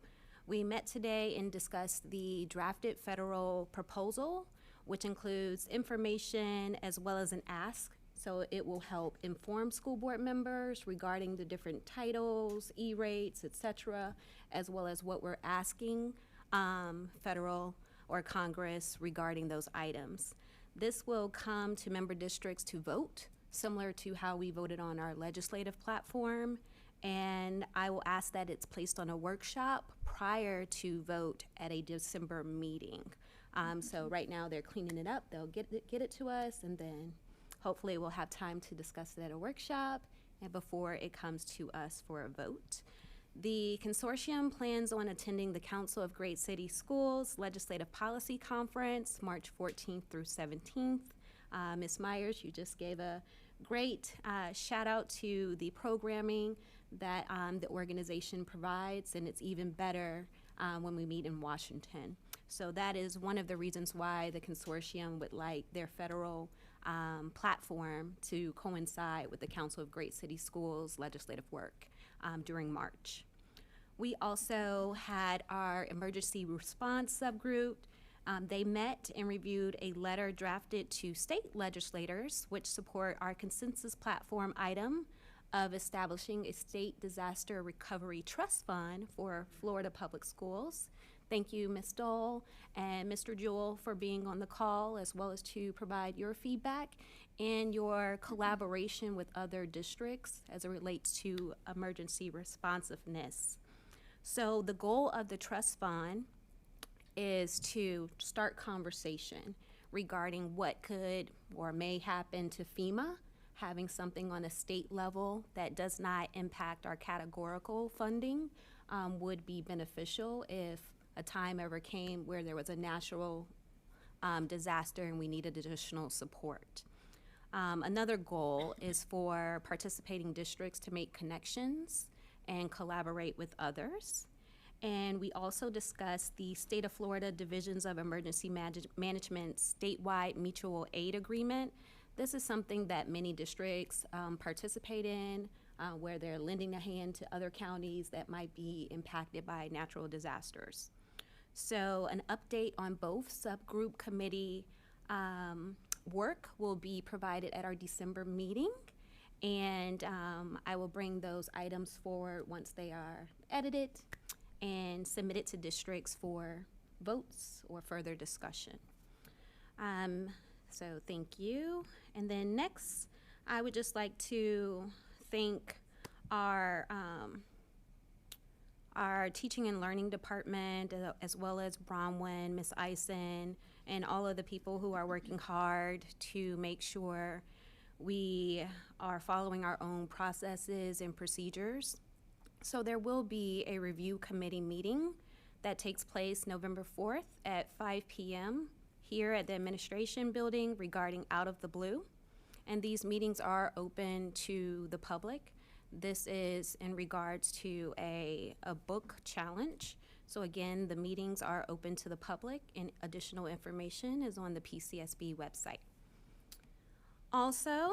We met today and discussed the drafted federal proposal, which includes information as well as an ask. So it will help inform school board members regarding the different titles, E-rates, etc., as well as what we're asking federal or Congress regarding those items. This will come to member districts to vote, similar to how we voted on our legislative platform. And I will ask that it's placed on a workshop prior to vote at a December meeting. So right now they're cleaning it up. They'll get it to us, and then hopefully we'll have time to discuss it at a workshop and before it comes to us for a vote. The consortium plans on attending the Council of Great City Schools Legislative Policy Conference, March 14th through 17th. Ms. Myers, you just gave a great shout out to the programming that the organization provides, and it's even better when we meet in Washington. So that is one of the reasons why the consortium would like their federal platform to coincide with the Council of Great City Schools legislative work during March. We also had our emergency response subgroup. They met and reviewed a letter drafted to state legislators which support our consensus platform item of establishing a state disaster recovery trust fund for Florida public schools. Thank you, Ms. Dole and Mr. Jewell, for being on the call, as well as to provide your feedback and your collaboration with other districts as it relates to emergency responsiveness. So the goal of the trust fund is to start conversation regarding what could or may happen to FEMA. Having something on a state level that does not impact our categorical funding would be beneficial if a time ever came where there was a natural disaster and we needed additional support. Another goal is for participating districts to make connections and collaborate with others. And we also discussed the State of Florida Divisions of Emergency Management statewide mutual aid agreement. This is something that many districts participate in, where they're lending a hand to other counties that might be impacted by natural disasters. So an update on both subgroup committee work will be provided at our December meeting, and I will bring those items forward once they are edited and submitted to districts for votes or further discussion. So thank you. And then next, I would just like to thank our teaching and learning department, as well as Bronwyn, Ms. Eisen, and all of the people who are working hard to make sure we are following our own processes and procedures. So there will be a review committee meeting that takes place November 4th at 5 p.m. here at the administration building regarding Out of the Blue. And these meetings are open to the public. This is in regards to a book challenge. So again, the meetings are open to the public, and additional information is on the PCSB website. Also,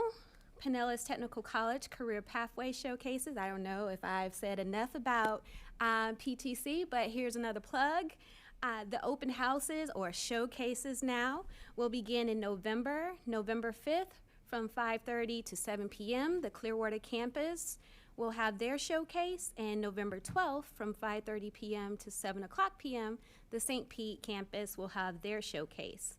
Pinellas Technical College Career Pathway Showcases. I don't know if I've said enough about PTC, but here's another plug. The open houses, or showcases now, will begin in November 5th from 5:30 to 7 p.m. The Clearwater campus will have their showcase, and November 12th from 5:30 p.m. to 7 o'clock p.m. the St. Pete campus will have their showcase.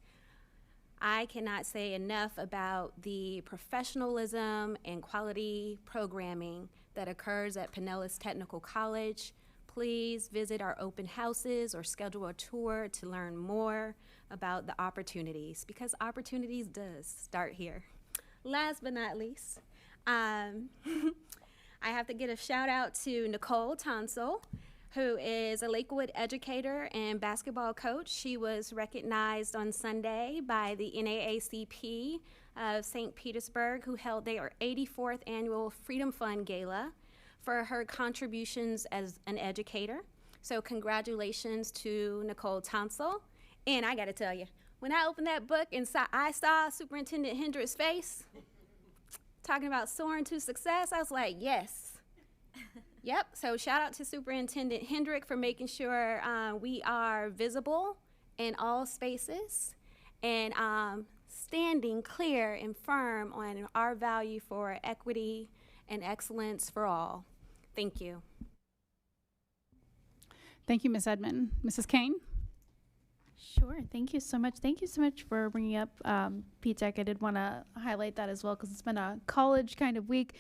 I cannot say enough about the professionalism and quality programming that occurs at Pinellas Technical College. Please visit our open houses or schedule a tour to learn more about the opportunities, because opportunities does start here. Last but not least, I have to give a shout out to Nicole Tonsel, who is a Lakewood educator and basketball coach. She was recognized on Sunday by the NAACP of St. Petersburg, who held their 84th annual Freedom Fund Gala for her contributions as an educator. So congratulations to Nicole Tonsel. And I gotta tell you, when I opened that book and I saw Superintendent Hendrick's face talking about soaring to success, I was like, yes. Yep, so shout out to Superintendent Hendrick for making sure we are visible in all spaces and standing clear and firm on our value for equity and excellence for all. Thank you. Thank you, Ms. Edmond. Mrs. Kane? Sure. Thank you so much. Thank you so much for bringing up P-TECH. I did want to highlight that as well, because it's been a college kind of week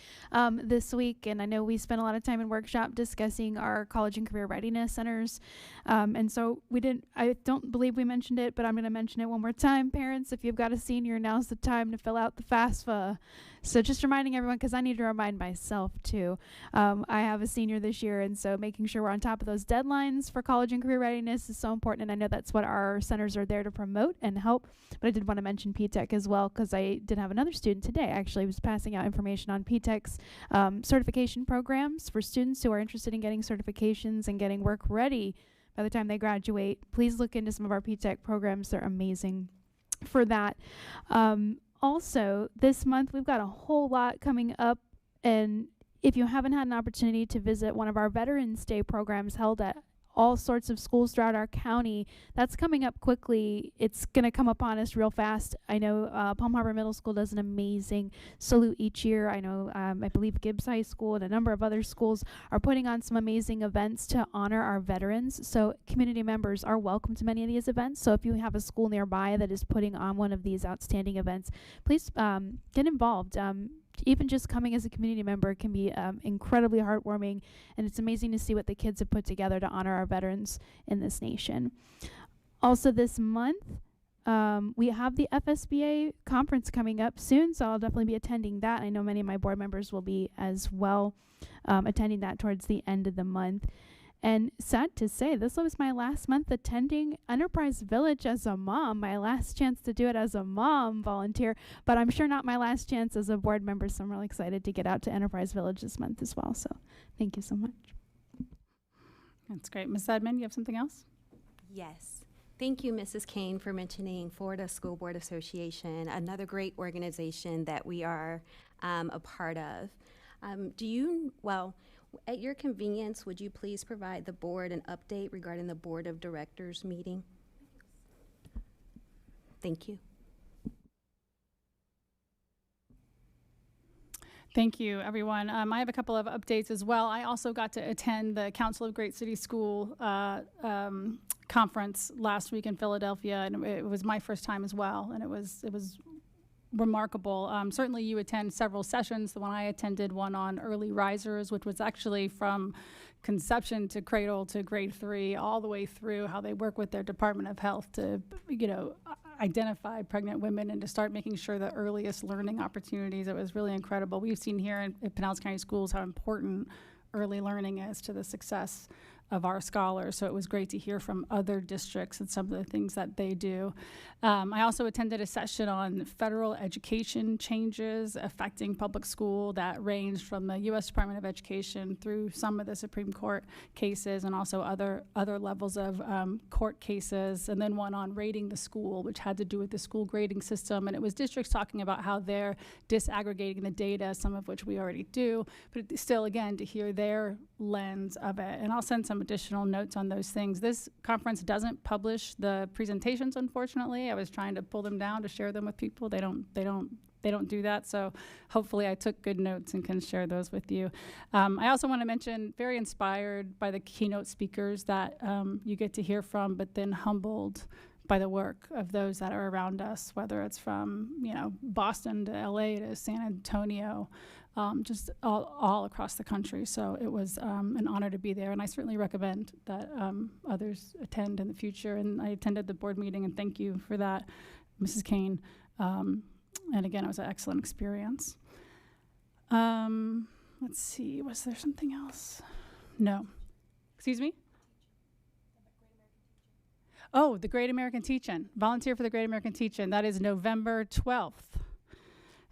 this week, and I know we spent a lot of time in workshop discussing our college and career readiness centers, and so I don't believe we mentioned it, but I'm going to mention it one more time. Parents, if you've got a senior, now's the time to fill out the FAFSA. So just reminding everyone, because I need to remind myself too. I have a senior this year, and so making sure we're on top of those deadlines for college and career readiness is so important, and I know that's what our centers are there to promote and help. But I did want to mention P-TECH as well, because I did have another student today actually was passing out information on P-TECH's certification programs for students who are interested in getting certifications and getting work ready by the time they graduate. Please look into some of our P-TECH programs. They're amazing for that. Also, this month we've got a whole lot coming up, and if you haven't had an opportunity to visit one of our Veterans Day programs held at all sorts of schools throughout our county, that's coming up quickly. It's going to come upon us real fast. I know Palm Harbor Middle School does an amazing salute each year. I know I believe Gibbs High School and a number of other schools are putting on some amazing events to honor our veterans. So community members are welcome to many of these events. So if you have a school nearby that is putting on one of these outstanding events, please get involved. Even just coming as a community member can be incredibly heartwarming, and it's amazing to see what the kids have put together to honor our veterans in this nation. Also this month, we have the FSBA conference coming up soon, so I'll definitely be attending that. I know many of my board members will be as well, attending that towards the end of the month. And sad to say, this was my last month attending Enterprise Village as a mom, my last chance to do it as a mom volunteer, but I'm sure not my last chance as a board member, so I'm really excited to get out to Enterprise Village this month as well. So thank you so much. That's great. Ms. Edmond, you have something else? Yes. Thank you, Mrs. Kane, for mentioning Florida School Board Association, another great organization that we are a part of. At your convenience, would you please provide the board an update regarding the Board of Directors meeting? Thank you. Thank you, everyone. I have a couple of updates as well. I also got to attend the Council of Great City School conference last week in Philadelphia, and it was my first time as well, and it was remarkable. Certainly you attend several sessions. The one I attended, one on early risers, which was actually from conception to cradle to grade 3, all the way through how they work with their Department of Health to, identify pregnant women and to start making sure the earliest learning opportunities. It was really incredible. We've seen here at Pinellas County Schools how important early learning is to the success of our scholars. So it was great to hear from other districts and some of the things that they do. I also attended a session on federal education changes affecting public school that ranged from the U.S. Department of Education through some of the Supreme Court cases and also other levels of court cases, and then one on rating the school, which had to do with the school grading system. And it was districts talking about how they're disaggregating the data, some of which we already do, but still, again, to hear their lens of it. And I'll send some additional notes on those things. This conference doesn't publish the presentations, unfortunately. I was trying to pull them down to share them with people. They don't do that. So hopefully I took good notes and can share those with you. I also want to mention, very inspired by the keynote speakers that you get to hear from, but then humbled by the work of those that are around us, whether it's from, Boston to LA to San Antonio, just all across the country. So it was an honor to be there, and I certainly recommend that others attend in the future. And I attended the board meeting, and thank you for that, Mrs. Kane. And again, it was an excellent experience. Let's see, was there something else? No. Excuse me? Oh, the Great American Teach-In. Volunteer for the Great American Teach-In. That is November 12th.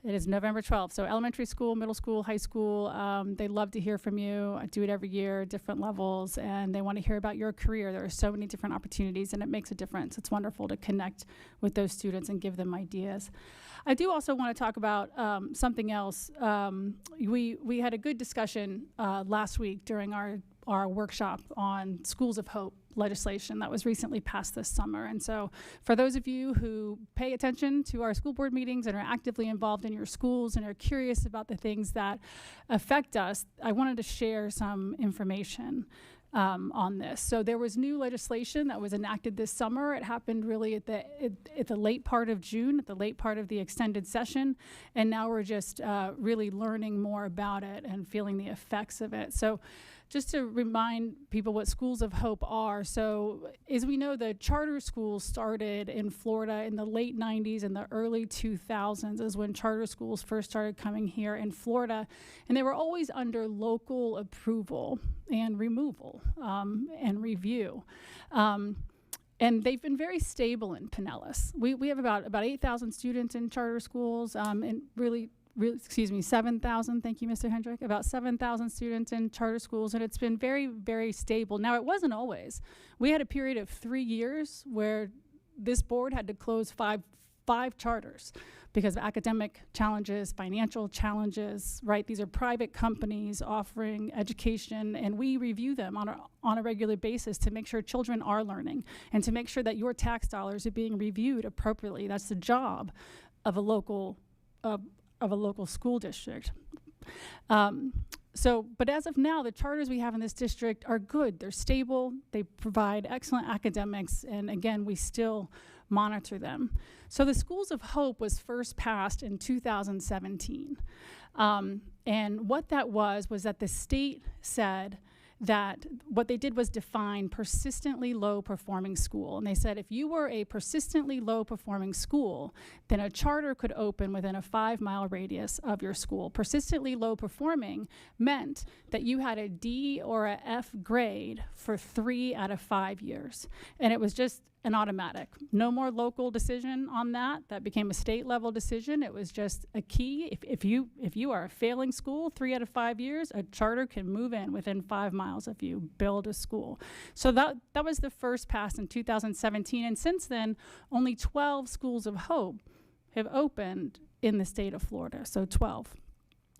It is November 12th. So elementary school, middle school, high school, they love to hear from you. I do it every year, different levels, and they want to hear about your career. There are so many different opportunities, and it makes a difference. It's wonderful to connect with those students and give them ideas. I do also want to talk about something else. We had a good discussion last week during our workshop on Schools of Hope legislation that was recently passed this summer. And so for those of you who pay attention to our school board meetings and are actively involved in your schools and are curious about the things that affect us, I wanted to share some information on this. So there was new legislation that was enacted this summer. It happened really at the late part of June, at the late part of the extended session, and now we're just really learning more about it and feeling the effects of it. So just to remind people what Schools of Hope are. So as we know, the charter schools started in Florida in the late 90s and the early 2000s is when charter schools first started coming here in Florida. And they were always under local approval and removal and review. And they've been very stable in Pinellas. We have about 8,000 students in charter schools, and really, 7,000, thank you, Mr. Hendrick, about 7,000 students in charter schools, and it's been very, very stable. Now, it wasn't always. We had a period of 3 years where this board had to close five charters because of academic challenges, financial challenges, right? These are private companies offering education, and we review them on a regular basis to make sure children are learning and to make sure that your tax dollars are being reviewed appropriately. That's the job of a local school district. But as of now, the charters we have in this district are good. They're stable. They provide excellent academics. And again, we still monitor them. So the Schools of Hope was first passed in 2017. And what that was that the state said that what they did was define persistently low performing school. And they said if you were a persistently low performing school, then a charter could open within a 5-mile radius of your school. Persistently low performing meant that you had a D or a F grade for 3 out of 5 years. And it was just an automatic. No more local decision on that. That became a state level decision. It was just a key. If you are a failing school 3 out of 5 years, a charter can move in within 5 miles of you, build a school. So that was the first pass in 2017. And since then, only 12 Schools of Hope have opened in the state of Florida. So 12.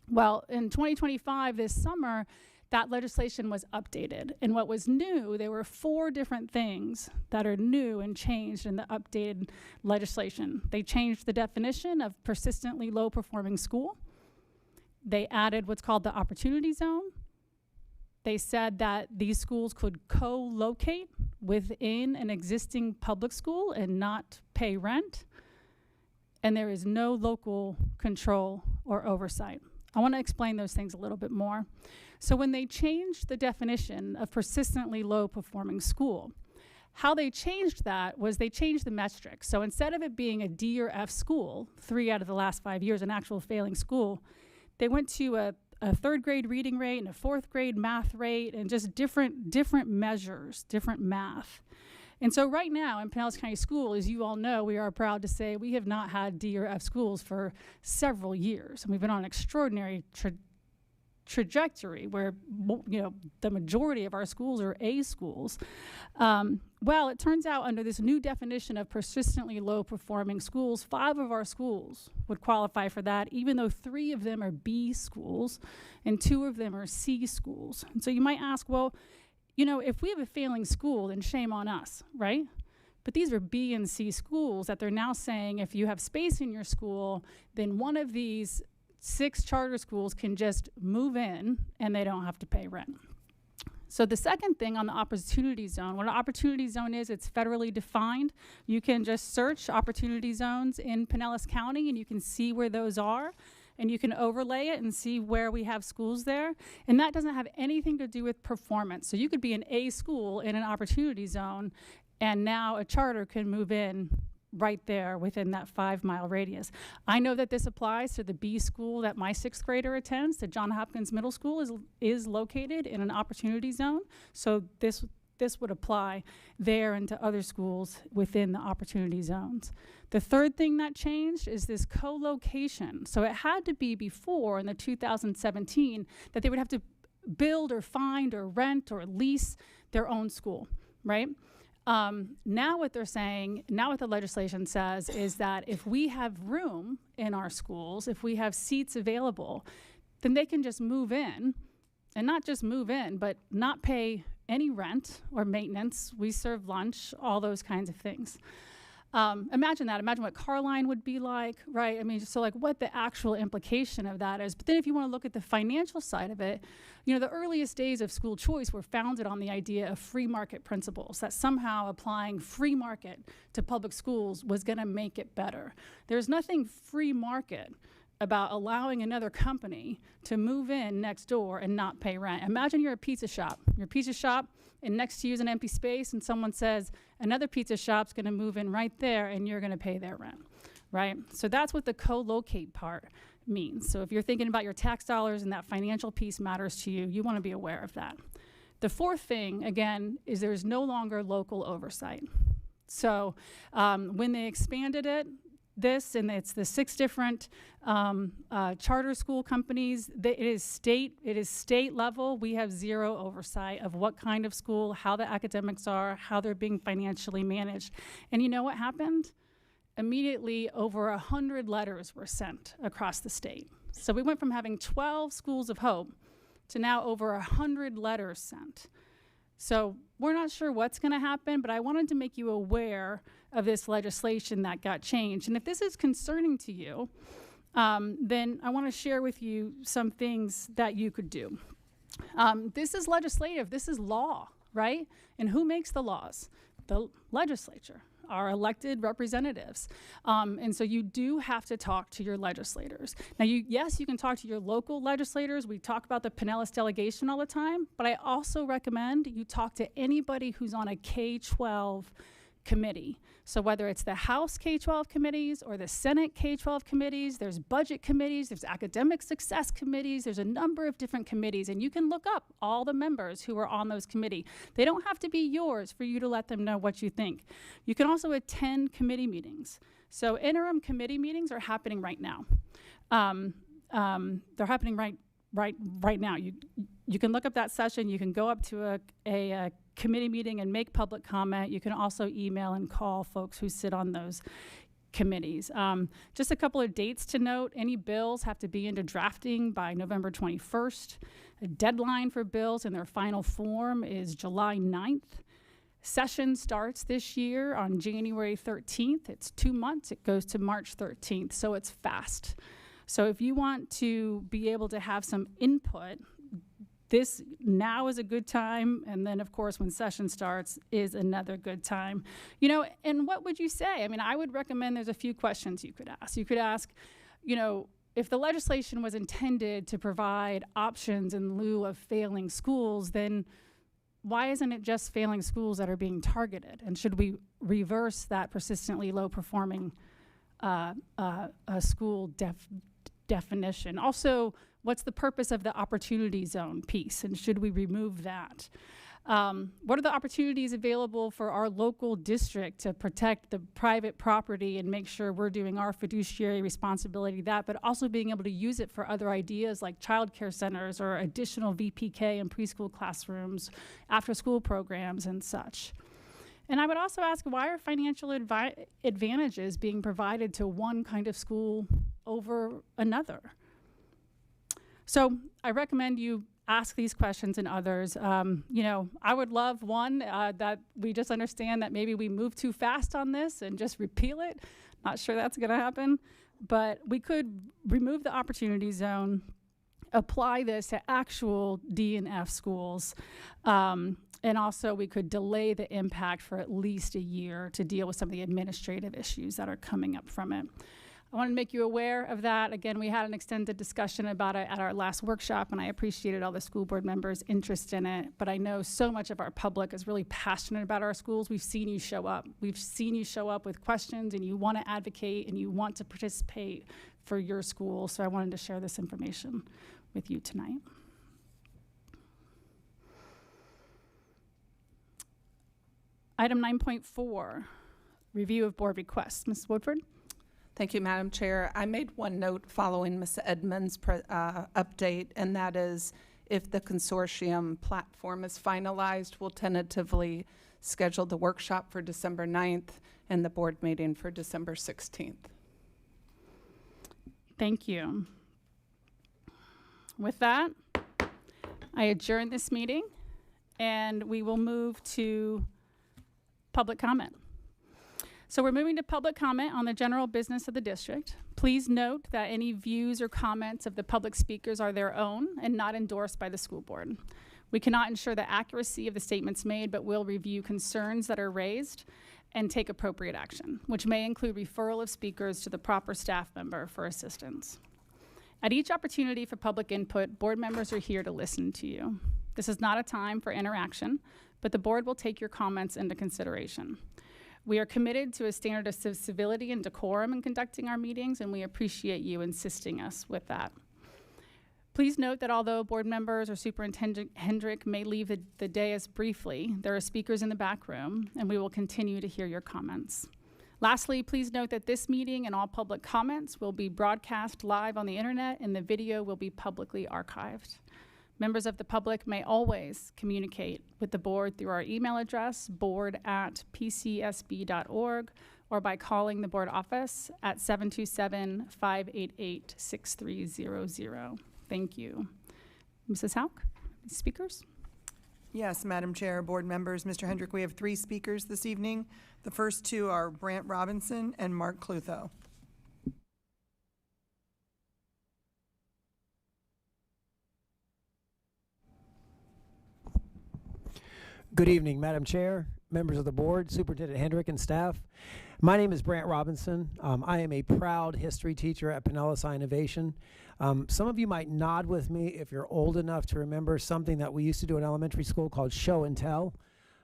Well, in 2025, this summer, that legislation was updated. And what was new, there were 4 different things that are new and changed in the updated legislation. They changed the definition of persistently low performing school. They added what's called the opportunity zone. They said that these schools could co-locate within an existing public school and not pay rent. And there is no local control or oversight. I want to explain those things a little bit more. So when they changed the definition of persistently low performing school, How they changed that was they changed the metrics. So instead of it being a D or F school, 3 out of the last 5 years, an actual failing school, they went to a 3rd grade reading rate and a 4th grade math rate and just different measures, different math. And so right now in Pinellas County School, as you all know, we are proud to say we have not had D or F schools for several years. And we've been on an extraordinary trajectory where, you know, the majority of our schools are A schools. Well, it turns out under this new definition of persistently low performing schools, 5 of our schools would qualify for that, even though 3 of them are B schools and 2 of them are C schools. And so you might ask, well, you know, if we have a failing school, then shame on us, right? But these are B and C schools that they're now saying if you have space in your school, then one of these 6 charter schools can just move in and they don't have to pay rent. So the second thing on the opportunity zone, what an opportunity zone is, it's federally defined. You can just search opportunity zones in Pinellas County and you can see where those are, and you can overlay it and see where we have schools there. And that doesn't have anything to do with performance. So you could be an A school in an opportunity zone, and now a charter can move in right there within that 5-mile radius. I know that this applies to the B school that my 6th grader attends. The John Hopkins Middle School is located in an opportunity zone. So this would apply there and to other schools within the opportunity zones. The third thing that changed is this co-location. So it had to be before in the 2017 that they would have to build or find or rent or lease their own school, right? Now what they're saying, now what the legislation says is that if we have room in our schools, if we have seats available, then they can just move in, and not just move in, but not pay any rent or maintenance. We serve lunch, all those kinds of things. Imagine that. Imagine what Carline would be like, right? I mean, so like what the actual implication of that is. But then if you want to look at the financial side of it, you know, the earliest days of school choice were founded on the idea of free market principles, that somehow applying free market to public schools was going to make it better. There's nothing free market about allowing another company to move in next door and not pay rent. Imagine you're a pizza shop. You're a pizza shop, and next to you is an empty space, and someone says, another pizza shop's gonna move in right there, and you're gonna pay their rent, right? So that's what the co-locate part means. So if you're thinking about your tax dollars and that financial piece matters to you, you wanna be aware of that. The fourth thing, again, is there's no longer local oversight. So when they expanded it, and it's the 6 different charter school companies. It is state level. We have zero oversight of what kind of school, how the academics are, how they're being financially managed. And you know what happened? Immediately, over 100 letters were sent across the state. So we went from having 12 schools of hope to now over 100 letters sent. So we're not sure what's going to happen, but I wanted to make you aware of this legislation that got changed. And if this is concerning to you, then I want to share with you some things that you could do. This is legislative. This is law, right? And who makes the laws? The legislature, our elected representatives. And so you do have to talk to your legislators. Now, yes, you can talk to your local legislators. We talk about the Pinellas delegation all the time, but I also recommend you talk to anybody who's on a K-12 committee. So whether it's the House K-12 committees or the Senate K-12 committees, there's budget committees, there's academic success committees, there's a number of different committees, and you can look up all the members who are on those committees. They don't have to be yours for you to let them know what you think. You can also attend committee meetings. So interim committee meetings are happening right now. They're happening right now. You can look up that session. You can go up to a committee meeting and make public comment. You can also email and call folks who sit on those committees. Just a couple of dates to note. Any bills have to be into drafting by November 21st. A deadline for bills in their final form is July 9th. Session starts this year on January 13th. It's 2 months. It goes to March 13th, so it's fast. So if you want to be able to have some input, this now is a good time, and then of course when session starts is another good time. You know, and what would you say? I mean, I would recommend there's a few questions you could ask. You could ask, you know, if the legislation was intended to provide options in lieu of failing schools, then why isn't it just failing schools that are being targeted? And should we reverse that persistently low-performing school definition? Also, what's the purpose of the opportunity zone piece, and should we remove that? What are the opportunities available for our local district to protect the private property and make sure we're doing our fiduciary responsibility but also being able to use it for other ideas like childcare centers or additional VPK and preschool classrooms, after-school programs and such? And I would also ask, why are financial advantages being provided to one kind of school over another? So I recommend you ask these questions and others. I would love one that we just understand that maybe we move too fast on this and just repeal it. Not sure that's going to happen, but we could remove the opportunity zone, apply this to actual D and F schools, and also we could delay the impact for at least a year to deal with some of the administrative issues that are coming up from it. I want to make you aware of that. Again, we had an extended discussion about it at our last workshop, and I appreciated all the school board members' interest in it. But I know so much of our public is really passionate about our schools. We've seen you show up. We've seen you show up with questions, and you want to advocate, and you want to participate for your school. So I wanted to share this information with you tonight. Item 9.4, review of board requests. Ms. Woodford? Thank you, Madam Chair. I made one note following Ms. Edmonds' update, and that is if the consortium platform is finalized, we'll tentatively schedule the workshop for December 9th and the board meeting for December 16th. Thank you. With that, I adjourn this meeting, and we will move to public comment. So we're moving to public comment on the general business of the district. Please note that any views or comments of the public speakers are their own and not endorsed by the school board. We cannot ensure the accuracy of the statements made, but will review concerns that are raised and take appropriate action, which may include referral of speakers to the proper staff member for assistance. At each opportunity for public input, board members are here to listen to you. This is not a time for interaction, but the board will take your comments into consideration. We are committed to a standard of civility and decorum in conducting our meetings, and we appreciate you insisting us with that. Please note that although board members or Superintendent Hendrick may leave the dais briefly, there are speakers in the back room, and we will continue to hear your comments. Lastly, please note that this meeting and all public comments will be broadcast live on the internet, and the video will be publicly archived. Members of the public may always communicate with the board through our email address, board@pcsb.org, or by calling the board office at 727-588-6300. Thank you. Mrs. Hauk, speakers? Yes, Madam Chair, board members, Mr. Hendrick, we have 3 speakers this evening. The first 2 are Brant Robinson and Mark Clutho. Good evening, Madam Chair, members of the board, Superintendent Hendrick and staff. My name is Brant Robinson. I am a proud history teacher at Pinellas Innovation. Some of you might nod with me if you're old enough to remember something that we used to do in elementary school called show and tell.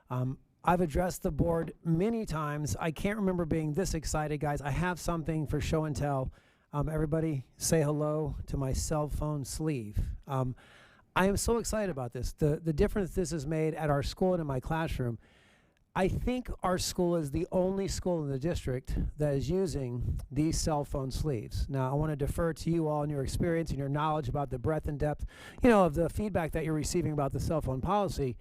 I've addressed the board many times. I can't remember being this excited, guys. I have something for show and tell. Everybody say hello to my cell phone sleeve. I am so excited about this. The difference this has made at our school and in my classroom. I think our school is the only school in the district that is using these cell phone sleeves. Now, I want to defer to you all in your experience and your knowledge about the breadth and depth, of the feedback that you're receiving about the cell phone policy.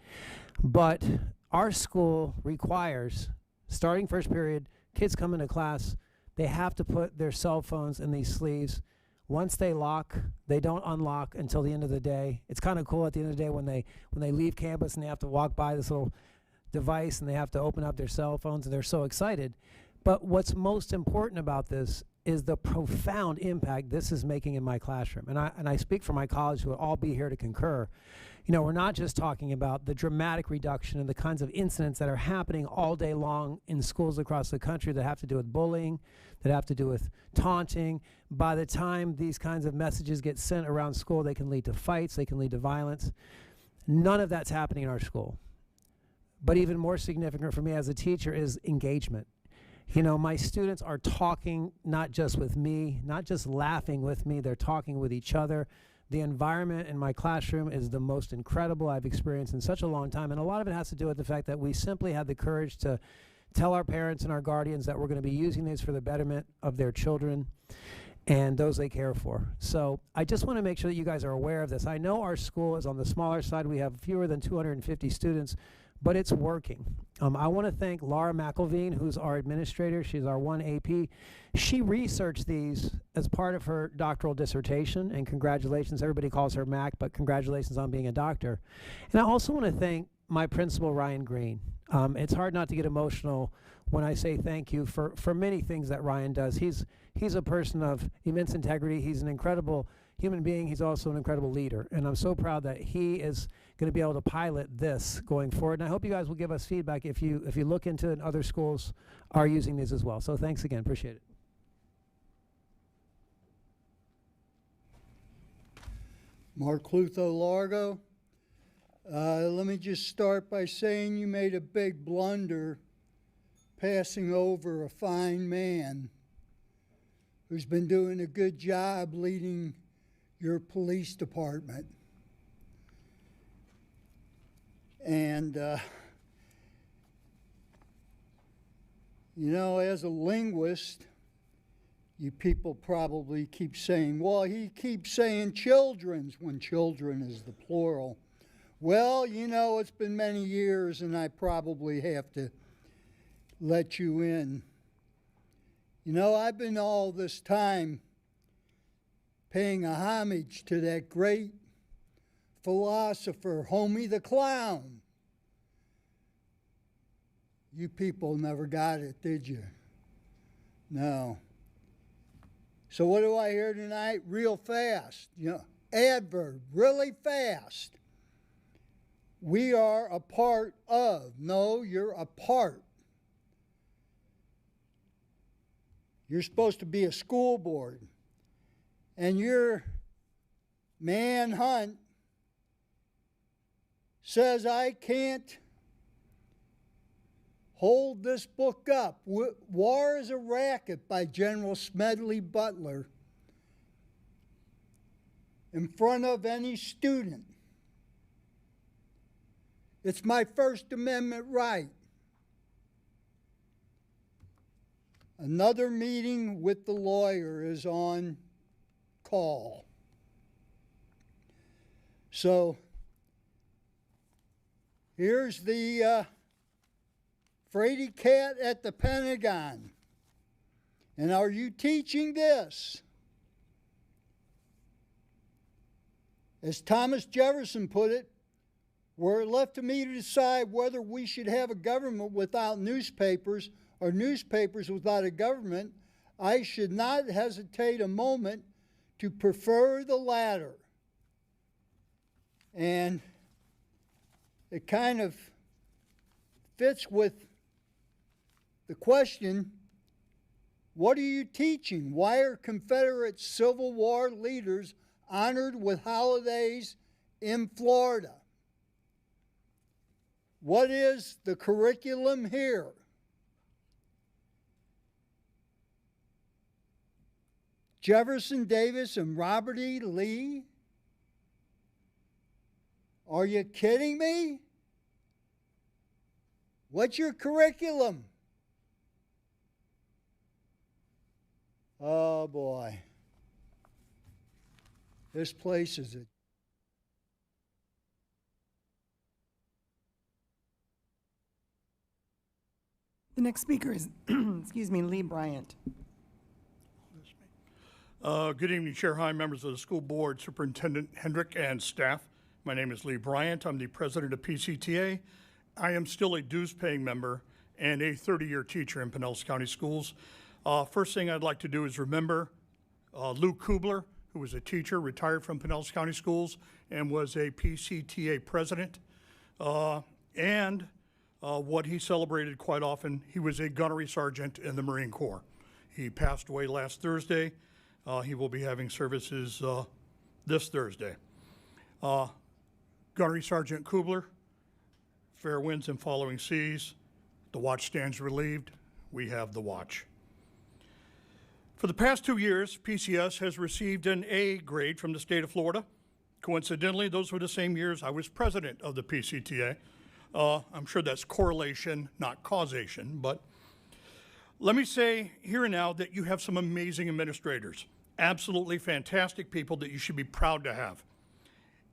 But our school requires, starting first period, kids come into class, they have to put their cell phones in these sleeves. Once they lock, they don't unlock until the end of the day. It's kind of cool at the end of the day when they leave campus and they have to walk by this little device and they have to open up their cell phones and they're so excited. But what's most important about this is the profound impact this is making in my classroom. And I speak for my colleagues who will all be here to concur. We're not just talking about the dramatic reduction in the kinds of incidents that are happening all day long in schools across the country that have to do with bullying, that have to do with taunting. By the time these kinds of messages get sent around school, they can lead to fights, they can lead to violence. None of that's happening in our school. but even more significant for me as a teacher is engagement. You know, my students are talking not just with me, not just laughing with me, they're talking with each other. The environment in my classroom is the most incredible I've experienced in such a long time, and a lot of it has to do with the fact that we simply had the courage to tell our parents and our guardians that we're going to be using these for the betterment of their children and those they care for. So I just want to make sure that you guys are aware of this. I know our school is on the smaller side. We have fewer than 250 students, but it's working. I want to thank Laura McElveen, who's our administrator. She's our one AP. She researched these as part of her doctoral dissertation, and congratulations. Everybody calls her Mac, but congratulations on being a doctor. And I also want to thank my principal, Ryan Green. It's hard not to get emotional when I say thank you for many things that Ryan does. He's a person of immense integrity. He's an incredible human being. He's also an incredible leader, and I'm so proud that he is going to be able to pilot this going forward. And I hope you guys will give us feedback if you look into it and other schools are using these as well. So thanks again. Appreciate it. Mark Lutho Largo. Let me just start by saying you made a big blunder passing over a fine man who's been doing a good job leading your police department. And, you know, as a linguist, you people probably keep saying, well, he keeps saying children's when children is the plural. Well, you know, it's been many years, and I probably have to let you in. You know, I've been all this time paying a homage to that great philosopher, Homie the Clown. You people never got it, did you? No. So what do I hear tonight? Real fast. You know, adverb, really fast. We are a part of. No, you're a part. You're supposed to be a school board. And your manhunt says I can't hold this book up. War is a Racket by General Smedley Butler in front of any student. It's my First Amendment right. Another meeting with the lawyer is on call. So here's the Frady cat at the Pentagon. And are you teaching this? As Thomas Jefferson put it, were it left to me to decide whether we should have a government without newspapers or newspapers without a government, I should not hesitate a moment to prefer the latter. And it kind of fits with the question, what are you teaching? Why are Confederate Civil War leaders honored with holidays in Florida? What is the curriculum here? Jefferson Davis and Robert E. Lee? Are you kidding me? What's your curriculum? Oh boy. This place is a The next speaker is, excuse me, Lee Bryant. Good evening, Chair High, members of the school board, Superintendent Hendrick, and staff. My name is Lee Bryant. I'm the president of PCTA. I am still a dues-paying member and a 30-year teacher in Pinellas County Schools. First thing I'd like to do is remember Lou Kubler, who was a teacher, retired from Pinellas County Schools, and was a PCTA president. What he celebrated quite often, he was a gunnery sergeant in the Marine Corps. He passed away last Thursday. He will be having services this Thursday. Gunnery Sergeant Kubler, fair winds and following seas. The watch stands relieved. We have the watch. For the past 2 years, PCS has received an A grade from the state of Florida. Coincidentally, those were the same years I was president of the PCTA. I'm sure that's correlation, not causation, but let me say here and now that you have some amazing administrators, absolutely fantastic people that you should be proud to have.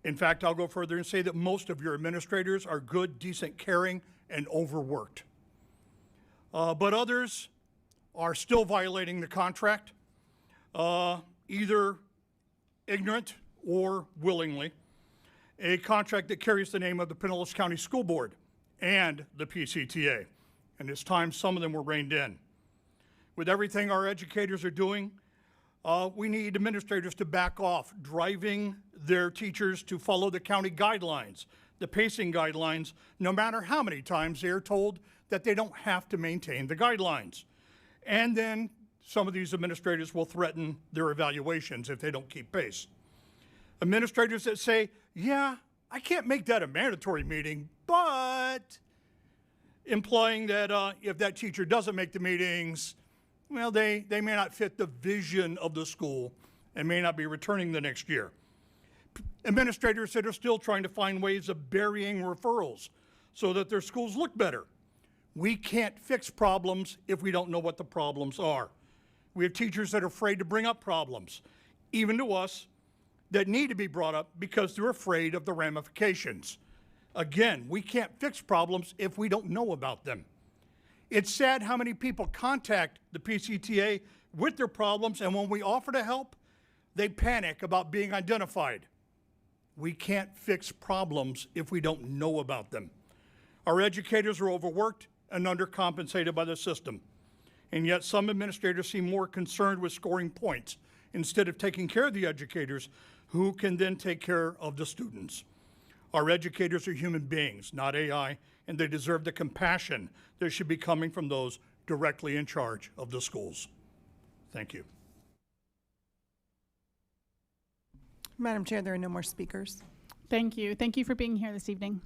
In fact, I'll go further and say that most of your administrators are good, decent, caring, and overworked. But others are still violating the contract, either ignorant or willingly, a contract that carries the name of the Pinellas County School Board and the PCTA. And it's time some of them were reined in. With everything our educators are doing, we need administrators to back off, driving their teachers to follow the county guidelines, the pacing guidelines, no matter how many times they are told that they don't have to maintain the guidelines. And then some of these administrators will threaten their evaluations if they don't keep pace. Administrators that say, yeah, I can't make that a mandatory meeting, but implying that if that teacher doesn't make the meetings, well, they may not fit the vision of the school and may not be returning the next year. Administrators that are still trying to find ways of burying referrals so that their schools look better. We can't fix problems if we don't know what the problems are. We have teachers that are afraid to bring up problems, even to us, that need to be brought up because they're afraid of the ramifications. Again, we can't fix problems if we don't know about them. It's sad how many people contact the PCTA with their problems, and when we offer to help, they panic about being identified. We can't fix problems if we don't know about them. Our educators are overworked and undercompensated by the system. And yet some administrators seem more concerned with scoring points instead of taking care of the educators who can then take care of the students. Our educators are human beings, not AI, and they deserve the compassion that should be coming from those directly in charge of the schools. Thank you. Madam Chair, there are no more speakers. Thank you. Thank you for being here this evening.